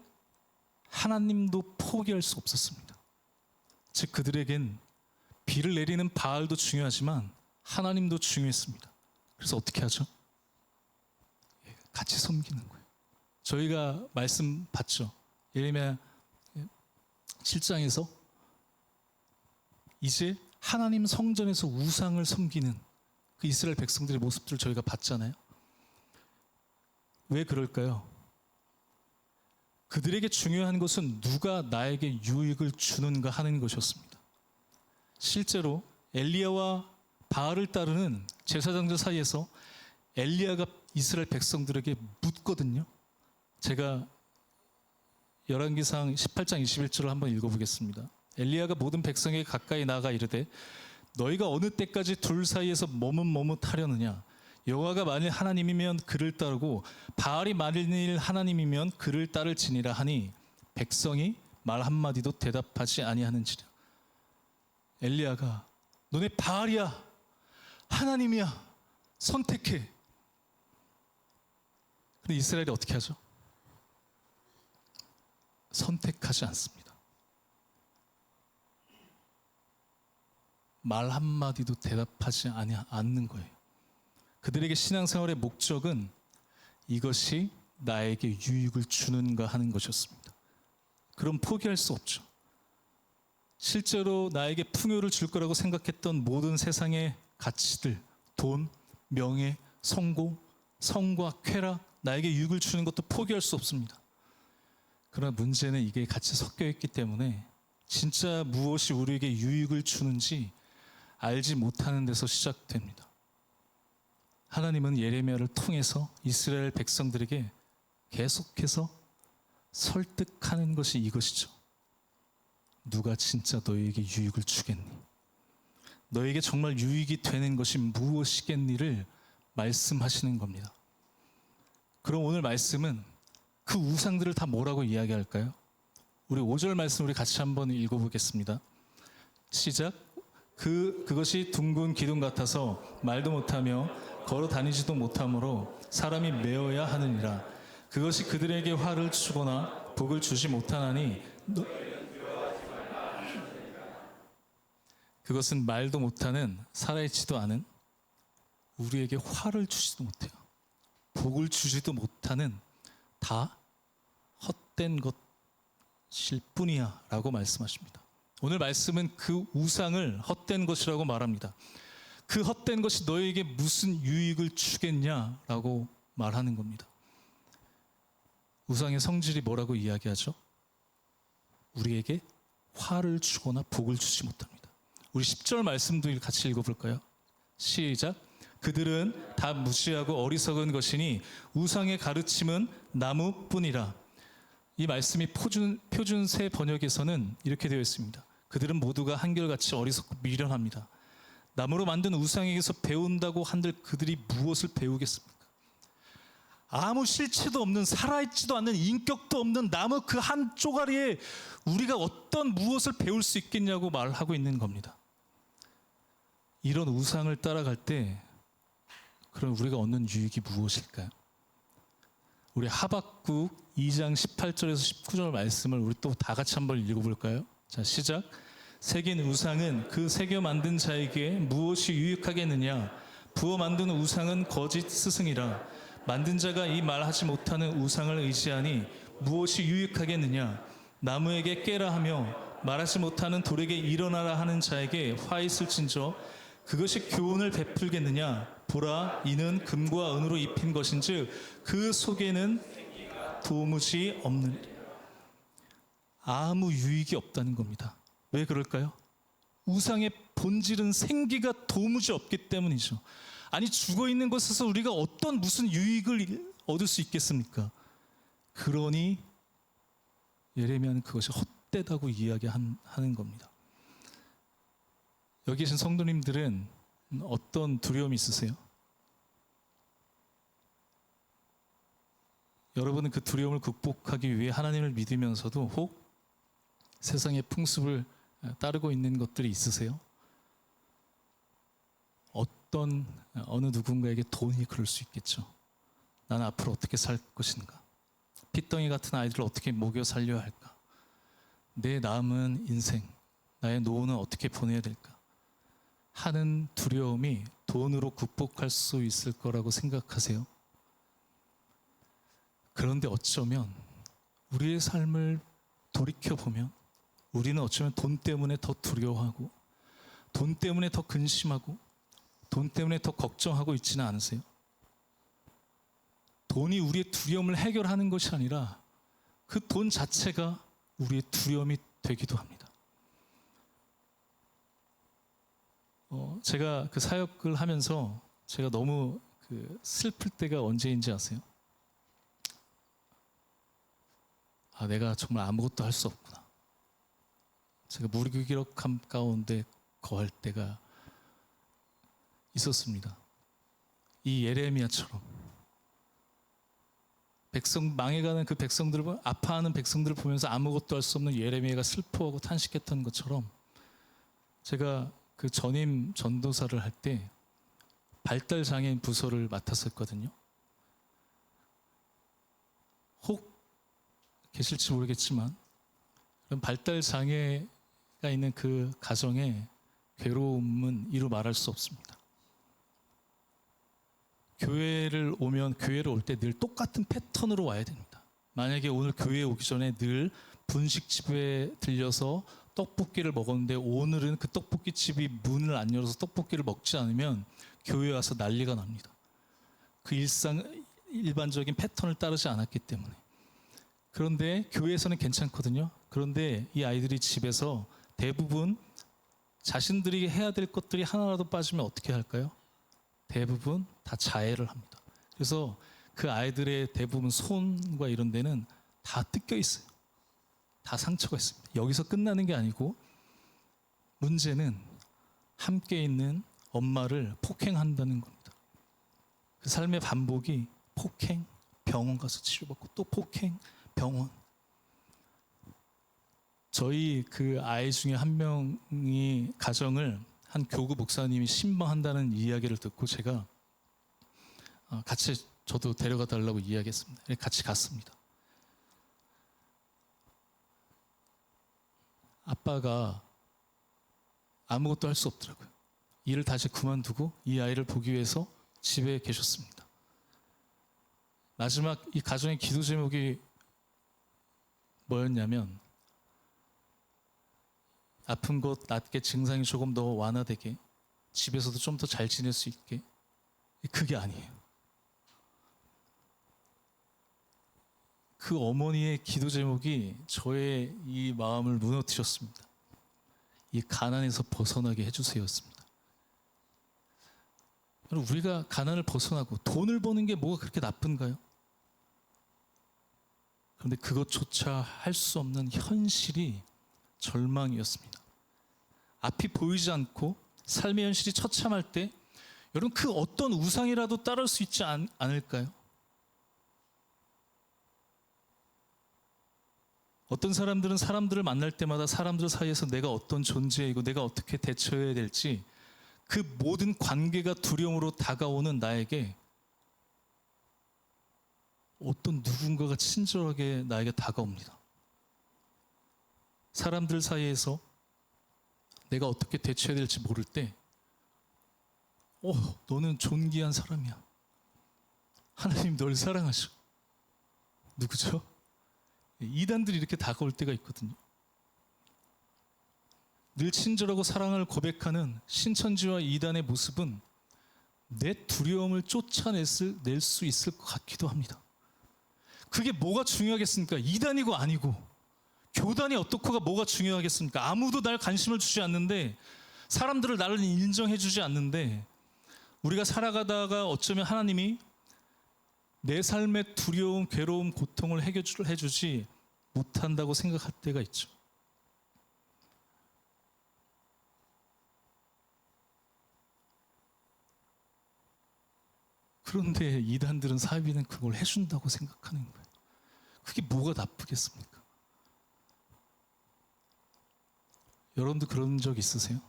하나님도 포기할 수 없었습니다. 즉 그들에겐 비를 내리는 바알도 중요하지만 하나님도 중요했습니다. 그래서 어떻게 하죠? 같이 섬기는 거예요. 저희가 말씀 봤죠. 예레미야 7장에서 이제 하나님 성전에서 우상을 섬기는 그 이스라엘 백성들의 모습들을 저희가 봤잖아요. 왜 그럴까요? 그들에게 중요한 것은 누가 나에게 유익을 주는가 하는 것이었습니다. 실제로 엘리야와 바알을 따르는 제사장들 사이에서 엘리야가 이스라엘 백성들에게 묻거든요. 제가 열왕기상 18장 21절을 한번 읽어보겠습니다. 엘리야가 모든 백성에게 가까이 나아가 이르되 너희가 어느 때까지 둘 사이에서 머뭇머뭇하려느냐? 여호와가 만일 하나님이면 그를 따르고 바알이 만일 하나님이면 그를 따를지니라 하니 백성이 말 한마디도 대답하지 아니하는지라. 엘리야가 너네 바알이야, 하나님이야, 선택해. 근데 이스라엘이 어떻게 하죠? 선택하지 않습니다. 말 한마디도 대답하지 않는 거예요. 그들에게 신앙생활의 목적은 이것이 나에게 유익을 주는가 하는 것이었습니다. 그럼 포기할 수 없죠. 실제로 나에게 풍요를 줄 거라고 생각했던 모든 세상의 가치들, 돈, 명예, 성공, 성과, 쾌락, 나에게 유익을 주는 것도 포기할 수 없습니다. 그러나 문제는 이게 같이 섞여 있기 때문에 진짜 무엇이 우리에게 유익을 주는지 알지 못하는 데서 시작됩니다. 하나님은 예레미야를 통해서 이스라엘 백성들에게 계속해서 설득하는 것이 이것이죠. 누가 진짜 너희에게 유익을 주겠니? 너에게 정말 유익이 되는 것이 무엇이겠니를 말씀하시는 겁니다. 그럼 오늘 말씀은 그 우상들을 다 뭐라고 이야기할까요? 우리 5절 말씀 우리 같이 한번 읽어보겠습니다. 시작. 그것이 둥근 기둥 같아서 말도 못하며 걸어 다니지도 못하므로 사람이 메어야 하느니라. 그것이 그들에게 화를 주거나 복을 주지 못하나니 그것은 말도 못하는 살아있지도 않은 우리에게 화를 주지도 못해요. 복을 주지도 못하는 다 헛된 것일 뿐이야 라고 말씀하십니다. 오늘 말씀은 그 우상을 헛된 것이라고 말합니다. 그 헛된 것이 너에게 무슨 유익을 주겠냐라고 말하는 겁니다. 우상의 성질이 뭐라고 이야기하죠? 우리에게 화를 주거나 복을 주지 못합니다. 우리 10절 말씀도 같이 읽어볼까요? 시작. 그들은 다 무지하고 어리석은 것이니 우상의 가르침은 나무뿐이라. 이 말씀이 표준 새 번역에서는 이렇게 되어 있습니다. 그들은 모두가 한결같이 어리석고 미련합니다. 나무로 만든 우상에게서 배운다고 한들 그들이 무엇을 배우겠습니까? 아무 실체도 없는, 살아있지도 않는, 인격도 없는 나무 그 한 쪼가리에 우리가 어떤 무엇을 배울 수 있겠냐고 말하고 있는 겁니다. 이런 우상을 따라갈 때 그럼 우리가 얻는 유익이 무엇일까요? 우리 하박국 2장 18절에서 19절 말씀을 우리 또 다 같이 한번 읽어볼까요? 자, 시작. 새긴 우상은 그 새겨 만든 자에게 무엇이 유익하겠느냐? 부어 만든 우상은 거짓 스승이라. 만든 자가 이 말하지 못하는 우상을 의지하니 무엇이 유익하겠느냐? 나무에게 깨라 하며 말하지 못하는 돌에게 일어나라 하는 자에게 화 있을진저 그것이 교훈을 베풀겠느냐? 보라, 이는 금과 은으로 입힌 것인즉 그 속에는 도무지 없는, 아무 유익이 없다는 겁니다. 왜 그럴까요? 우상의 본질은 생기가 도무지 없기 때문이죠. 아니, 죽어 있는 것에서 우리가 어떤 무슨 유익을 얻을 수 있겠습니까? 그러니 예레미야는 그것이 헛되다고 이야기하는 겁니다. 여기 계신 성도님들은 어떤 두려움이 있으세요? 여러분은 그 두려움을 극복하기 위해 하나님을 믿으면서도 혹 세상의 풍습을 따르고 있는 것들이 있으세요? 어느 누군가에게 돈이 그럴 수 있겠죠. 나는 앞으로 어떻게 살 것인가? 핏덩이 같은 아이들을 어떻게 먹여 살려야 할까? 내 남은 인생, 나의 노후는 어떻게 보내야 될까? 하는 두려움이 돈으로 극복할 수 있을 거라고 생각하세요? 그런데 어쩌면 우리의 삶을 돌이켜보면 우리는 어쩌면 돈 때문에 더 두려워하고 돈 때문에 더 근심하고 돈 때문에 더 걱정하고 있지는 않으세요? 돈이 우리의 두려움을 해결하는 것이 아니라 그 돈 자체가 우리의 두려움이 되기도 합니다. 제가 그 사역을 하면서 제가 너무 슬플 때가 언제인지 아세요? 아, 내가 정말 아무것도 할 수 없구나. 제가 무기력함 가운데 거할 때가 있었습니다. 이 예레미야처럼 망해가는 그 백성들을, 아파하는 백성들을 보면서 아무것도 할 수 없는 예레미야가 슬퍼하고 탄식했던 것처럼 제가 그 전임 전도사를 할 때 발달 장애인 부서를 맡았었거든요. 혹 계실지 모르겠지만 그런 발달 장애가 있는 그 가정의 괴로움은 이루 말할 수 없습니다. 교회를 올 때 늘 똑같은 패턴으로 와야 됩니다. 만약에 오늘 교회에 오기 전에 늘 분식집에 들려서 떡볶이를 먹었는데 오늘은 그 떡볶이집이 문을 안 열어서 떡볶이를 먹지 않으면 교회에 와서 난리가 납니다. 그 일반적인 패턴을 따르지 않았기 때문에. 그런데 교회에서는 괜찮거든요. 그런데 이 아이들이 집에서 대부분 자신들이 해야 될 것들이 하나라도 빠지면 어떻게 할까요? 대부분 다 자해를 합니다. 그래서 그 아이들의 대부분 손과 이런 데는 다 뜯겨 있어요. 다 상처가 있습니다. 여기서 끝나는 게 아니고 문제는 함께 있는 엄마를 폭행한다는 겁니다. 그 삶의 반복이 폭행, 병원 가서 치료받고 또 폭행, 병원. 저희 그 아이 중에 한 명이 가정을 한 교구 목사님이 신방한다는 이야기를 듣고 제가 같이 저도 데려가 달라고 이야기했습니다. 같이 갔습니다. 아빠가 아무것도 할 수 없더라고요. 일을 다시 그만두고 이 아이를 보기 위해서 집에 계셨습니다. 마지막 이 가정의 기도 제목이 뭐였냐면 아픈 곳 낫게 증상이 조금 더 완화되게 집에서도 좀 더 잘 지낼 수 있게. 그게 아니에요. 그 어머니의 기도 제목이 저의 이 마음을 무너뜨렸습니다. 이 가난에서 벗어나게 해주세요였습니다. 여러분, 우리가 가난을 벗어나고 돈을 버는 게 뭐가 그렇게 나쁜가요? 그런데 그것조차 할 수 없는 현실이 절망이었습니다. 앞이 보이지 않고 삶의 현실이 처참할 때 여러분 그 어떤 우상이라도 따를 수 있지 않을까요? 어떤 사람들은 사람들을 만날 때마다 사람들 사이에서 내가 어떤 존재이고 내가 어떻게 대처해야 될지 그 모든 관계가 두려움으로 다가오는 나에게 어떤 누군가가 친절하게 나에게 다가옵니다. 사람들 사이에서 내가 어떻게 대처해야 될지 모를 때 너는 존귀한 사람이야. 하나님 널 사랑하셔. 누구죠? 이단들이 이렇게 다가올 때가 있거든요. 늘 친절하고 사랑을 고백하는 신천지와 이단의 모습은 내 두려움을 쫓아낼 수 있을 것 같기도 합니다. 그게 뭐가 중요하겠습니까? 이단이고 아니고 교단이 어떻고가 뭐가 중요하겠습니까? 아무도 날 관심을 주지 않는데 사람들을 나를 인정해 주지 않는데 우리가 살아가다가 어쩌면 하나님이 내 삶의 두려움, 괴로움, 고통을 해주지 못한다고 생각할 때가 있죠. 그런데 이단들은 사위는 그걸 해준다고 생각하는 거예요. 그게 뭐가 나쁘겠습니까? 여러분도 그런 적 있으세요?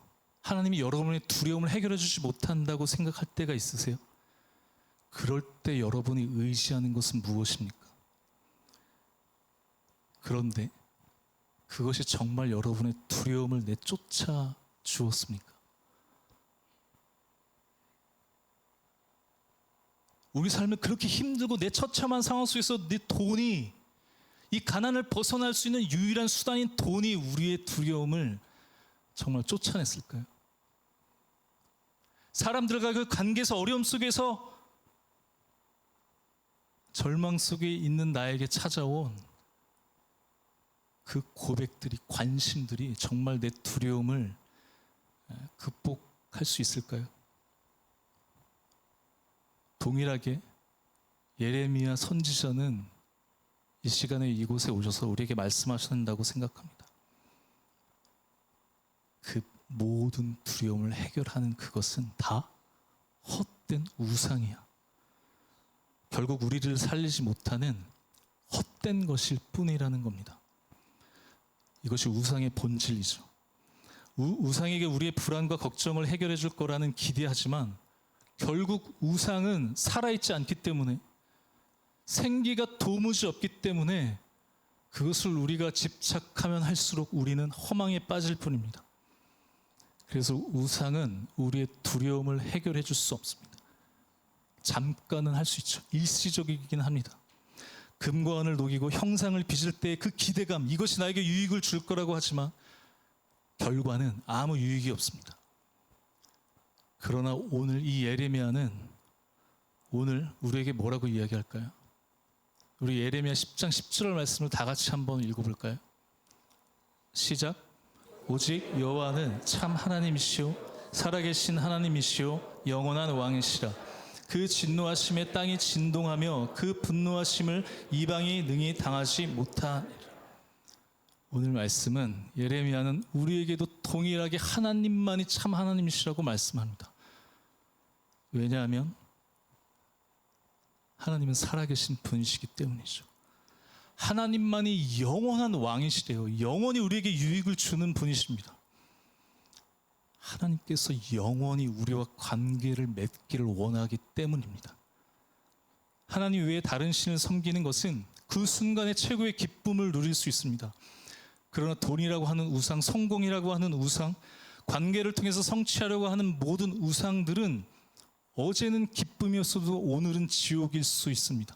하나님이 여러분의 두려움을 해결해 주지 못한다고 생각할 때가 있으세요? 그럴 때 여러분이 의지하는 것은 무엇입니까? 그런데 그것이 정말 여러분의 두려움을 내쫓아 주었습니까? 우리 삶을 그렇게 힘들고 내 처참한 상황 속에서 내 돈이 이 가난을 벗어날 수 있는 유일한 수단인 돈이 우리의 두려움을 정말 쫓아냈을까요? 사람들과 그 관계에서 어려움 속에서 절망 속에 있는 나에게 찾아온 그 고백들이, 관심들이 정말 내 두려움을 극복할 수 있을까요? 동일하게 예레미야 선지자는 이 시간에 이곳에 오셔서 우리에게 말씀하신다고 생각합니다. 그 모든 두려움을 해결하는 그것은 다 헛된 우상이야. 결국 우리를 살리지 못하는 헛된 것일 뿐이라는 겁니다. 이것이 우상의 본질이죠. 우상에게 우리의 불안과 걱정을 해결해 줄 거라는 기대하지만 결국 우상은 살아있지 않기 때문에, 생기가 도무지 없기 때문에 그것을 우리가 집착하면 할수록 우리는 허망에 빠질 뿐입니다. 그래서 우상은 우리의 두려움을 해결해 줄 수 없습니다. 잠깐은 할 수 있죠. 일시적이긴 합니다. 금과 은을 녹이고 형상을 빚을 때의 그 기대감, 이것이 나에게 유익을 줄 거라고 하지만 결과는 아무 유익이 없습니다. 그러나 오늘 이 예레미야는 오늘 우리에게 뭐라고 이야기할까요? 우리 예레미야 10장 10절 말씀을 다 같이 한번 읽어볼까요? 시작. 오직 여호와는 참 하나님이시오 살아계신 하나님이시오 영원한 왕이시라. 그 진노하심에 땅이 진동하며 그 분노하심을 이방이 능히 당하지 못하니라. 오늘 말씀은 예레미야는 우리에게도 동일하게 하나님만이 참 하나님이시라고 말씀합니다. 왜냐하면 하나님은 살아계신 분이시기 때문이죠. 하나님만이 영원한 왕이시래요. 영원히 우리에게 유익을 주는 분이십니다. 하나님께서 영원히 우리와 관계를 맺기를 원하기 때문입니다. 하나님 외에 다른 신을 섬기는 것은 그 순간의 최고의 기쁨을 누릴 수 있습니다. 그러나 돈이라고 하는 우상, 성공이라고 하는 우상, 관계를 통해서 성취하려고 하는 모든 우상들은 어제는 기쁨이었어도 오늘은 지옥일 수 있습니다.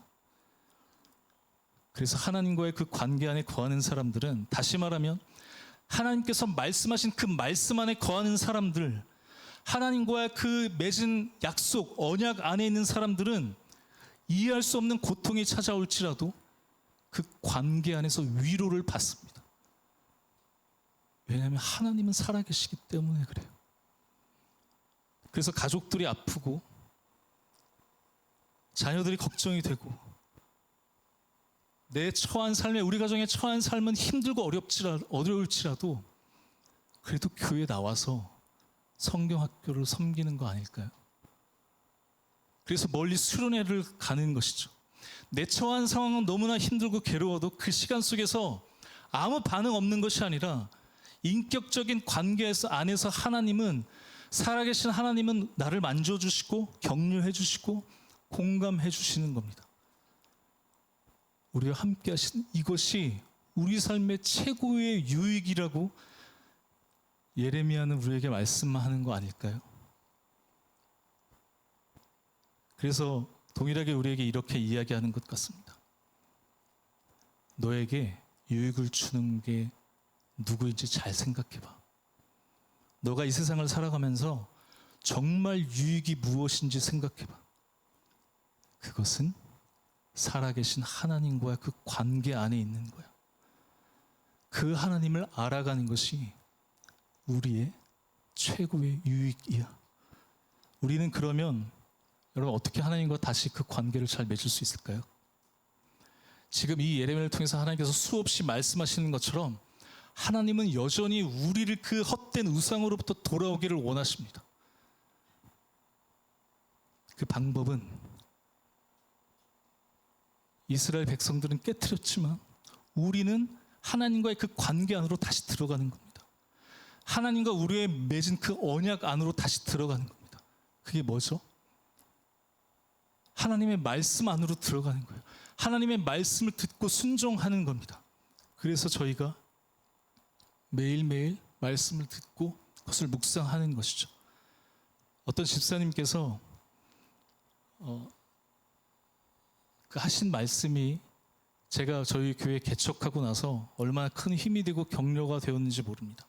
그래서 하나님과의 그 관계 안에 거하는 사람들은, 다시 말하면 하나님께서 말씀하신 그 말씀 안에 거하는 사람들, 하나님과의 그 맺은 약속, 언약 안에 있는 사람들은 이해할 수 없는 고통이 찾아올지라도 그 관계 안에서 위로를 받습니다. 왜냐하면 하나님은 살아계시기 때문에 그래요. 그래서 가족들이 아프고 자녀들이 걱정이 되고 내 처한 삶에, 우리 가정의 처한 삶은 힘들고 어려울지라도 그래도 교회에 나와서 성경학교를 섬기는 거 아닐까요? 그래서 멀리 수련회를 가는 것이죠. 내 처한 상황은 너무나 힘들고 괴로워도 그 시간 속에서 아무 반응 없는 것이 아니라 인격적인 관계 안에서 하나님은, 살아계신 하나님은 나를 만져주시고 격려해 주시고 공감해 주시는 겁니다. 우리와 함께 하신 이것이 우리 삶의 최고의 유익이라고 예레미야는 우리에게 말씀하는 거 아닐까요? 그래서 동일하게 우리에게 이렇게 이야기하는 것 같습니다. 너에게 유익을 주는 게 누구인지 잘 생각해봐. 너가 이 세상을 살아가면서 정말 유익이 무엇인지 생각해봐. 그것은 살아계신 하나님과의 그 관계 안에 있는 거야. 그 하나님을 알아가는 것이 우리의 최고의 유익이야. 우리는 그러면 여러분 어떻게 하나님과 다시 그 관계를 잘 맺을 수 있을까요? 지금 이 예레미야를 통해서 하나님께서 수없이 말씀하시는 것처럼 하나님은 여전히 우리를 그 헛된 우상으로부터 돌아오기를 원하십니다. 그 방법은 이스라엘 백성들은 깨트렸지만 우리는 하나님과의 그 관계 안으로 다시 들어가는 겁니다. 하나님과 우리의 맺은 그 언약 안으로 다시 들어가는 겁니다. 그게 뭐죠? 하나님의 말씀 안으로 들어가는 거예요. 하나님의 말씀을 듣고 순종하는 겁니다. 그래서 저희가 매일매일 말씀을 듣고 그것을 묵상하는 것이죠. 어떤 집사님께서 그 하신 말씀이 제가 저희 교회 개척하고 나서 얼마나 큰 힘이 되고 격려가 되었는지 모릅니다.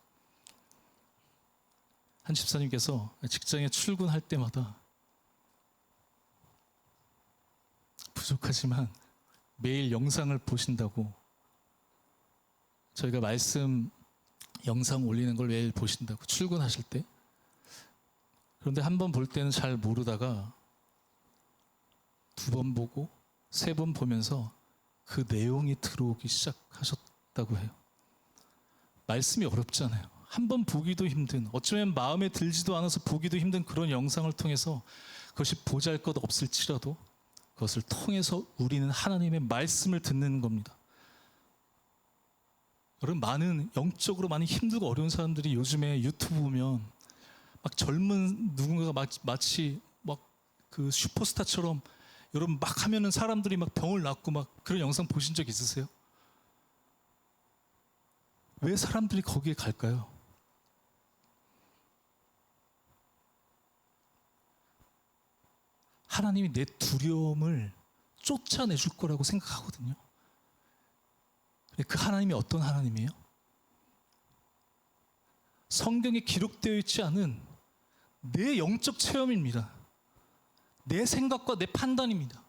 한 집사님께서 직장에 출근할 때마다 부족하지만 매일 영상을 보신다고, 저희가 말씀 영상 올리는 걸 매일 보신다고, 출근하실 때. 그런데 한 번 볼 때는 잘 모르다가 두 번 보고 세 번 보면서 그 내용이 들어오기 시작하셨다고 해요. 말씀이 어렵잖아요. 한 번 보기도 힘든, 어쩌면 마음에 들지도 않아서 보기도 힘든 그런 영상을 통해서 그것이 보잘것없을지라도 그것을 통해서 우리는 하나님의 말씀을 듣는 겁니다. 여러분, 많은 영적으로 많이 힘들고 어려운 사람들이 요즘에 유튜브 보면 막 젊은 누군가가 마치 막 그 슈퍼스타처럼 여러분 막 하면은 사람들이 막 병을 낫고 막 그런 영상 보신 적 있으세요? 왜 사람들이 거기에 갈까요? 하나님이 내 두려움을 쫓아내줄 거라고 생각하거든요. 그 하나님이 어떤 하나님이에요? 성경에 기록되어 있지 않은 내 영적 체험입니다. 내 생각과 내 판단입니다.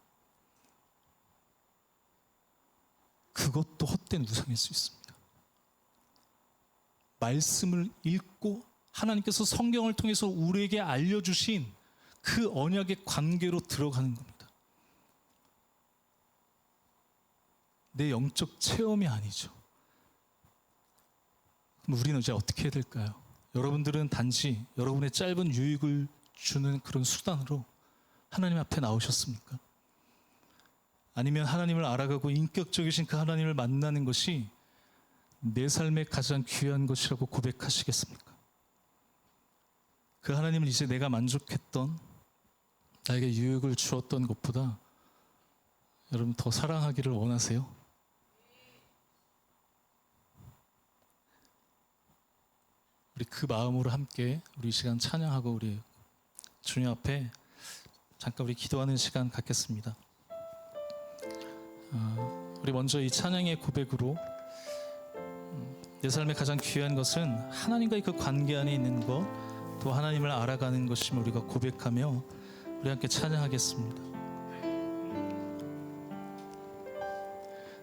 그것도 헛된 우상일 수 있습니다. 말씀을 읽고 하나님께서 성경을 통해서 우리에게 알려주신 그 언약의 관계로 들어가는 겁니다. 내 영적 체험이 아니죠. 그럼 우리는 이제 어떻게 해야 될까요? 여러분들은 단지 여러분의 짧은 유익을 주는 그런 수단으로 하나님 앞에 나오셨습니까? 아니면 하나님을 알아가고 인격적이신 그 하나님을 만나는 것이 내 삶의 가장 귀한 것이라고 고백하시겠습니까? 그 하나님을 이제 내가 만족했던, 나에게 유익을 주었던 것보다 여러분 더 사랑하기를 원하세요? 우리 그 마음으로 함께 우리 이 시간 찬양하고 우리 주님 앞에 잠깐 우리 기도하는 시간 갖겠습니다. 우리 먼저 이 찬양의 고백으로 내 삶에 가장 귀한 것은 하나님과의 그 관계 안에 있는 것, 또 하나님을 알아가는 것임을 우리가 고백하며 우리 함께 찬양하겠습니다.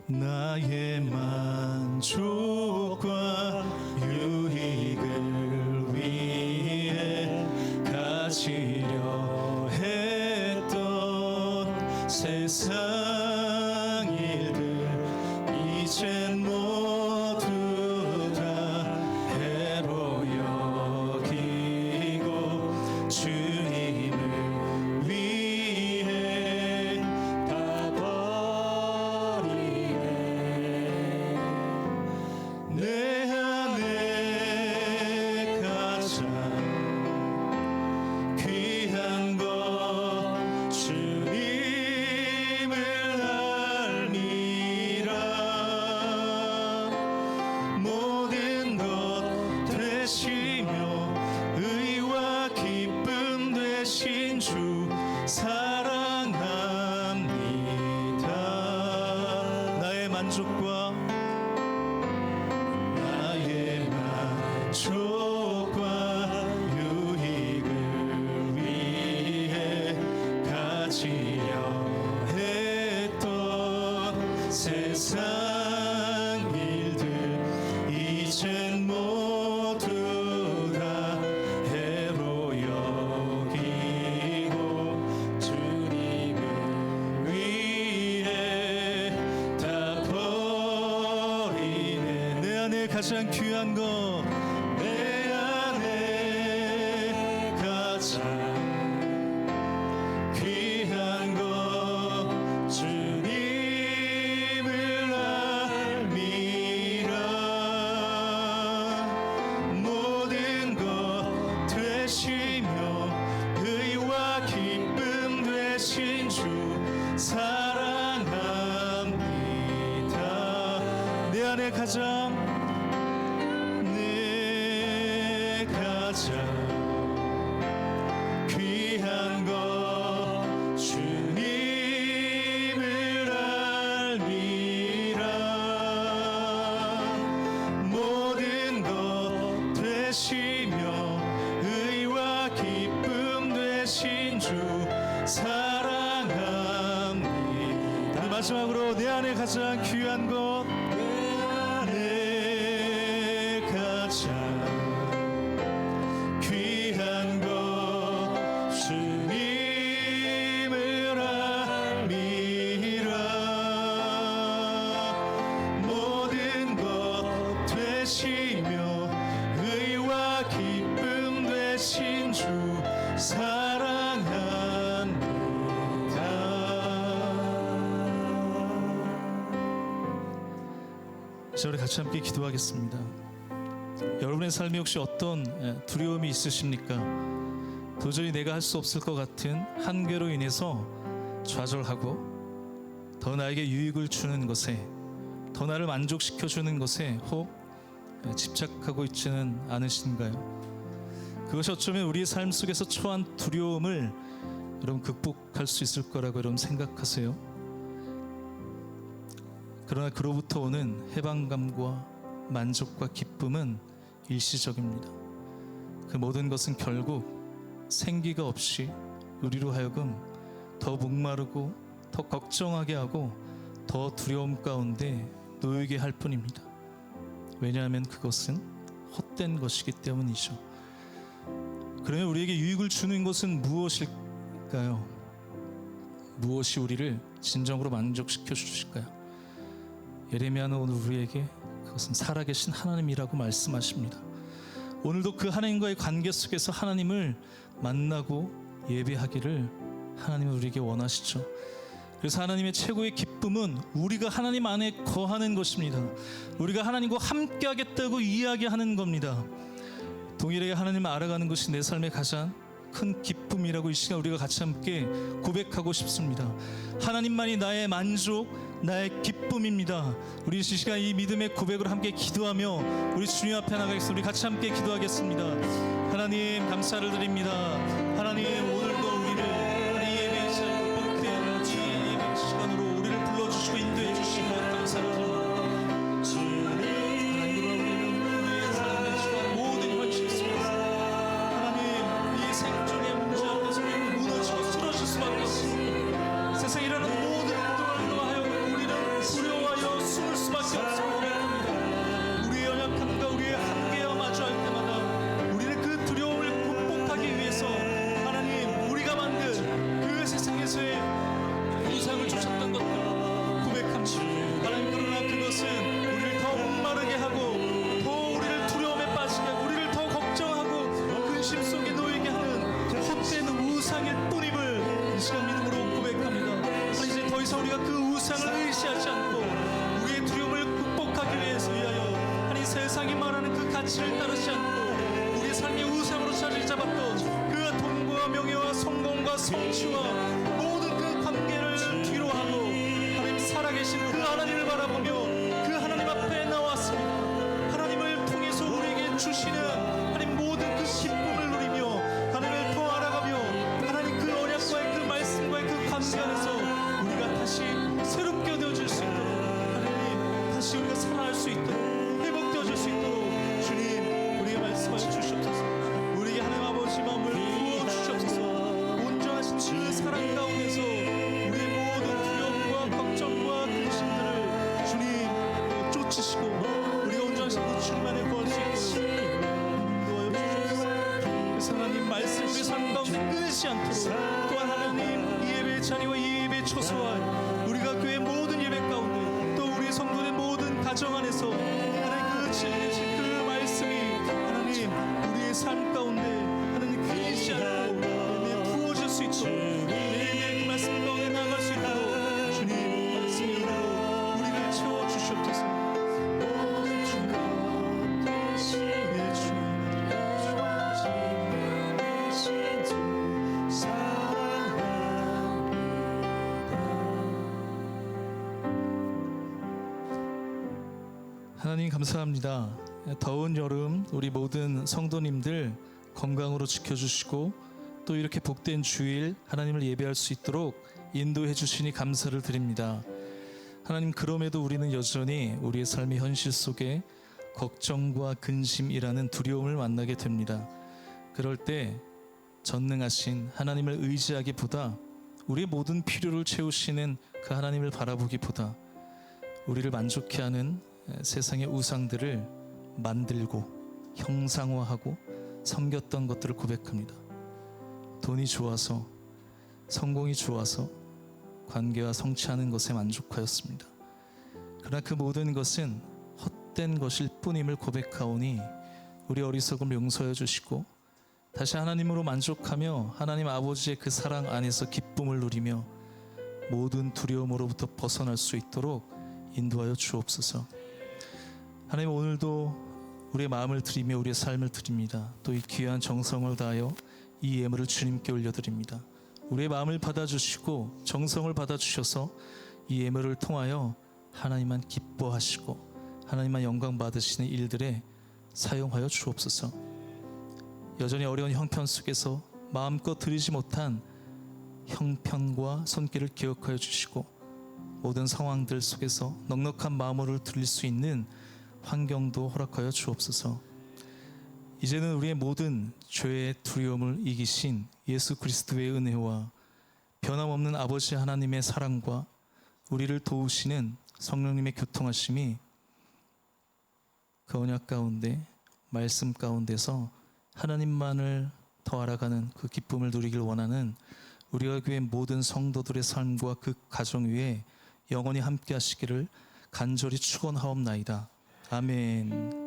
나의 만족과 유익을 위해 가지려 했던 세상 일들 이젠 모두 다 해로 여기고 주님을 위해 다 버리네. 내 안에 가장 귀한 것 주님을 알미라. 모든 것 되시며 의와 기쁨 되신 주 사랑합니다. 나의 만족과 유익을 위해 가지려 했던 세상 일들 이젠 모두 다 해로 여기고 주님을 위해 다 버리네. 내 안에 가장 귀한 것, 내 안에 가장 귀한 것 주님을 알미라. 모든 것 되시며 의와 기쁨 되신 주 사랑합니다. 내 안에 가장 귀한 것 주님을 알미라. 모든 것 되시며 의와 기쁨 되신 주 사랑합니다. 마지막으로 내 안에 가장 귀한 것, 내 가장 귀한 것 주님을 알미라. 모든 것 되시며 의와 기쁨 되신 주 사랑합니다. 자, 우리 같이 함께 기도하겠습니다. 여러분의 삶에 혹시 어떤 두려움이 있으십니까? 도저히 내가 할 수 없을 것 같은 한계로 인해서 좌절하고 더 나에게 유익을 주는 것에, 더 나를 만족시켜주는 것에 혹 집착하고 있지는 않으신가요? 그것이 어쩌면 우리의 삶 속에서 처한 두려움을 여러분 극복할 수 있을 거라고 여러분 생각하세요? 그러나 그로부터 오는 해방감과 만족과 기쁨은 일시적입니다. 그 모든 것은 결국 생기가 없이 우리로 하여금 더 목마르고 더 걱정하게 하고 더 두려움 가운데 놓이게 할 뿐입니다. 왜냐하면 그것은 헛된 것이기 때문이죠. 그러면 우리에게 유익을 주는 것은 무엇일까요? 무엇이 우리를 진정으로 만족시켜 주실까요? 예레미야는 오늘 우리에게 그것은 살아계신 하나님이라고 말씀하십니다. 오늘도 그 하나님과의 관계 속에서 하나님을 만나고 예배하기를 하나님은 우리에게 원하시죠. 그래서 하나님의 최고의 기쁨은 우리가 하나님 안에 거하는 것입니다. 우리가 하나님과 함께 하겠다고 이야기하는 겁니다. 동일하게 하나님을 알아가는 것이 내 삶의 가장 큰 기쁨이라고 이 시간 우리가 같이 함께 고백하고 싶습니다. 하나님만이 나의 만족, 나의 기쁨입니다. 우리 이 시간 이 믿음의 고백으로 함께 기도하며 우리 주님 앞에 나가겠습니다. 우리 같이 함께 기도하겠습니다. 하나님 감사를 드립니다. 하나님 오늘도 우리를 우리가 그 우상을 의지하지 않고 우리의 두려움을 극복하기 위하여 아니 세상이 말하는 그 가치를 따르지 않고 우리의 삶의 우상으로 자리를 잡았던 그 돈과 명예와 성공과 성취와 모든 그 관계를 뒤로 하고 하나님 살아계신 그 하나님을 바라보며 그 하나님 앞에 나왔습니다. 하나님을 통해서 우리에게 주시는 하나님 모든 그 기쁨을 누리며 하나님을 더 알아가며 하나님 그 언약과의 그 말씀과의 그 관계 안에서 우리가 다시 새롭게 되어질 수 있도록 하나님 다시 우리가 살아날 수 있도록 회복되어질 수 있도록 주님 우리에게 말씀하여 주시옵소서. 우리에게 하나님 아버지 마음을 부어주시옵소서. 온전하신 그 사랑 가운데서 우리의 모든 두려움과 걱정과 근심들을 주님 쫓으시고 우리가 온전하신 그 충만에 구할 수 있도록 인도하여 주시옵소서. 그래서 하나님 말씀 우리 삶 가운데 끊이지 않도록 또한 하나님 이 예배의 자리와 이 예배의 초소와 우리가 교회 모든 예배 가운데 또 우리 성도의 모든 가정 안에서 하나님 그 진리신 그 말씀이 하나님 우리의 삶 가운데 하나님 끊이지 않고 하나님 부어질 수 있도록 매일매일 그 말씀 가운데 나아갈 수 있도록 주님 말씀의 힘으로 우리를 채워 주시옵소서. 우리의 주님 하나님 감사합니다. 더운 여름 우리 모든 성도님들 건강으로 지켜주시고 또 이렇게 복된 주일 하나님을 예배할 수 있도록 인도해 주시니 감사를 드립니다. 하나님 그럼에도 우리는 여전히 우리의 삶의 현실 속에 걱정과 근심이라는 두려움을 만나게 됩니다. 그럴 때 전능하신 하나님을 의지하기보다 우리의 모든 필요를 채우시는 그 하나님을 바라보기보다 우리를 만족케 하는 세상의 우상들을 만들고 형상화하고 섬겼던 것들을 고백합니다. 돈이 좋아서 성공이 좋아서 관계와 성취하는 것에 만족하였습니다. 그러나 그 모든 것은 헛된 것일 뿐임을 고백하오니 우리 어리석음을 용서해 주시고 다시 하나님으로 만족하며 하나님 아버지의 그 사랑 안에서 기쁨을 누리며 모든 두려움으로부터 벗어날 수 있도록 인도하여 주옵소서. 하나님 오늘도 우리의 마음을 드리며 우리의 삶을 드립니다. 또 이 귀한 정성을 다하여 이 예물을 주님께 올려드립니다. 우리의 마음을 받아주시고 정성을 받아주셔서 이 예물을 통하여 하나님만 기뻐하시고 하나님만 영광 받으시는 일들에 사용하여 주옵소서. 여전히 어려운 형편 속에서 마음껏 드리지 못한 형편과 손길을 기억하여 주시고 모든 상황들 속에서 넉넉한 마음으로 드릴 수 있는 환경도 허락하여 주옵소서. 이제는 우리의 모든 죄의 두려움을 이기신 예수 그리스도의 은혜와 변함없는 아버지 하나님의 사랑과 우리를 도우시는 성령님의 교통하심이 그 언약 가운데 말씀 가운데서 하나님만을 더 알아가는 그 기쁨을 누리길 원하는 우리가 교회 모든 성도들의 삶과 그 가정 위에 영원히 함께 하시기를 간절히 축원하옵나이다. 아멘.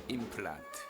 임플란트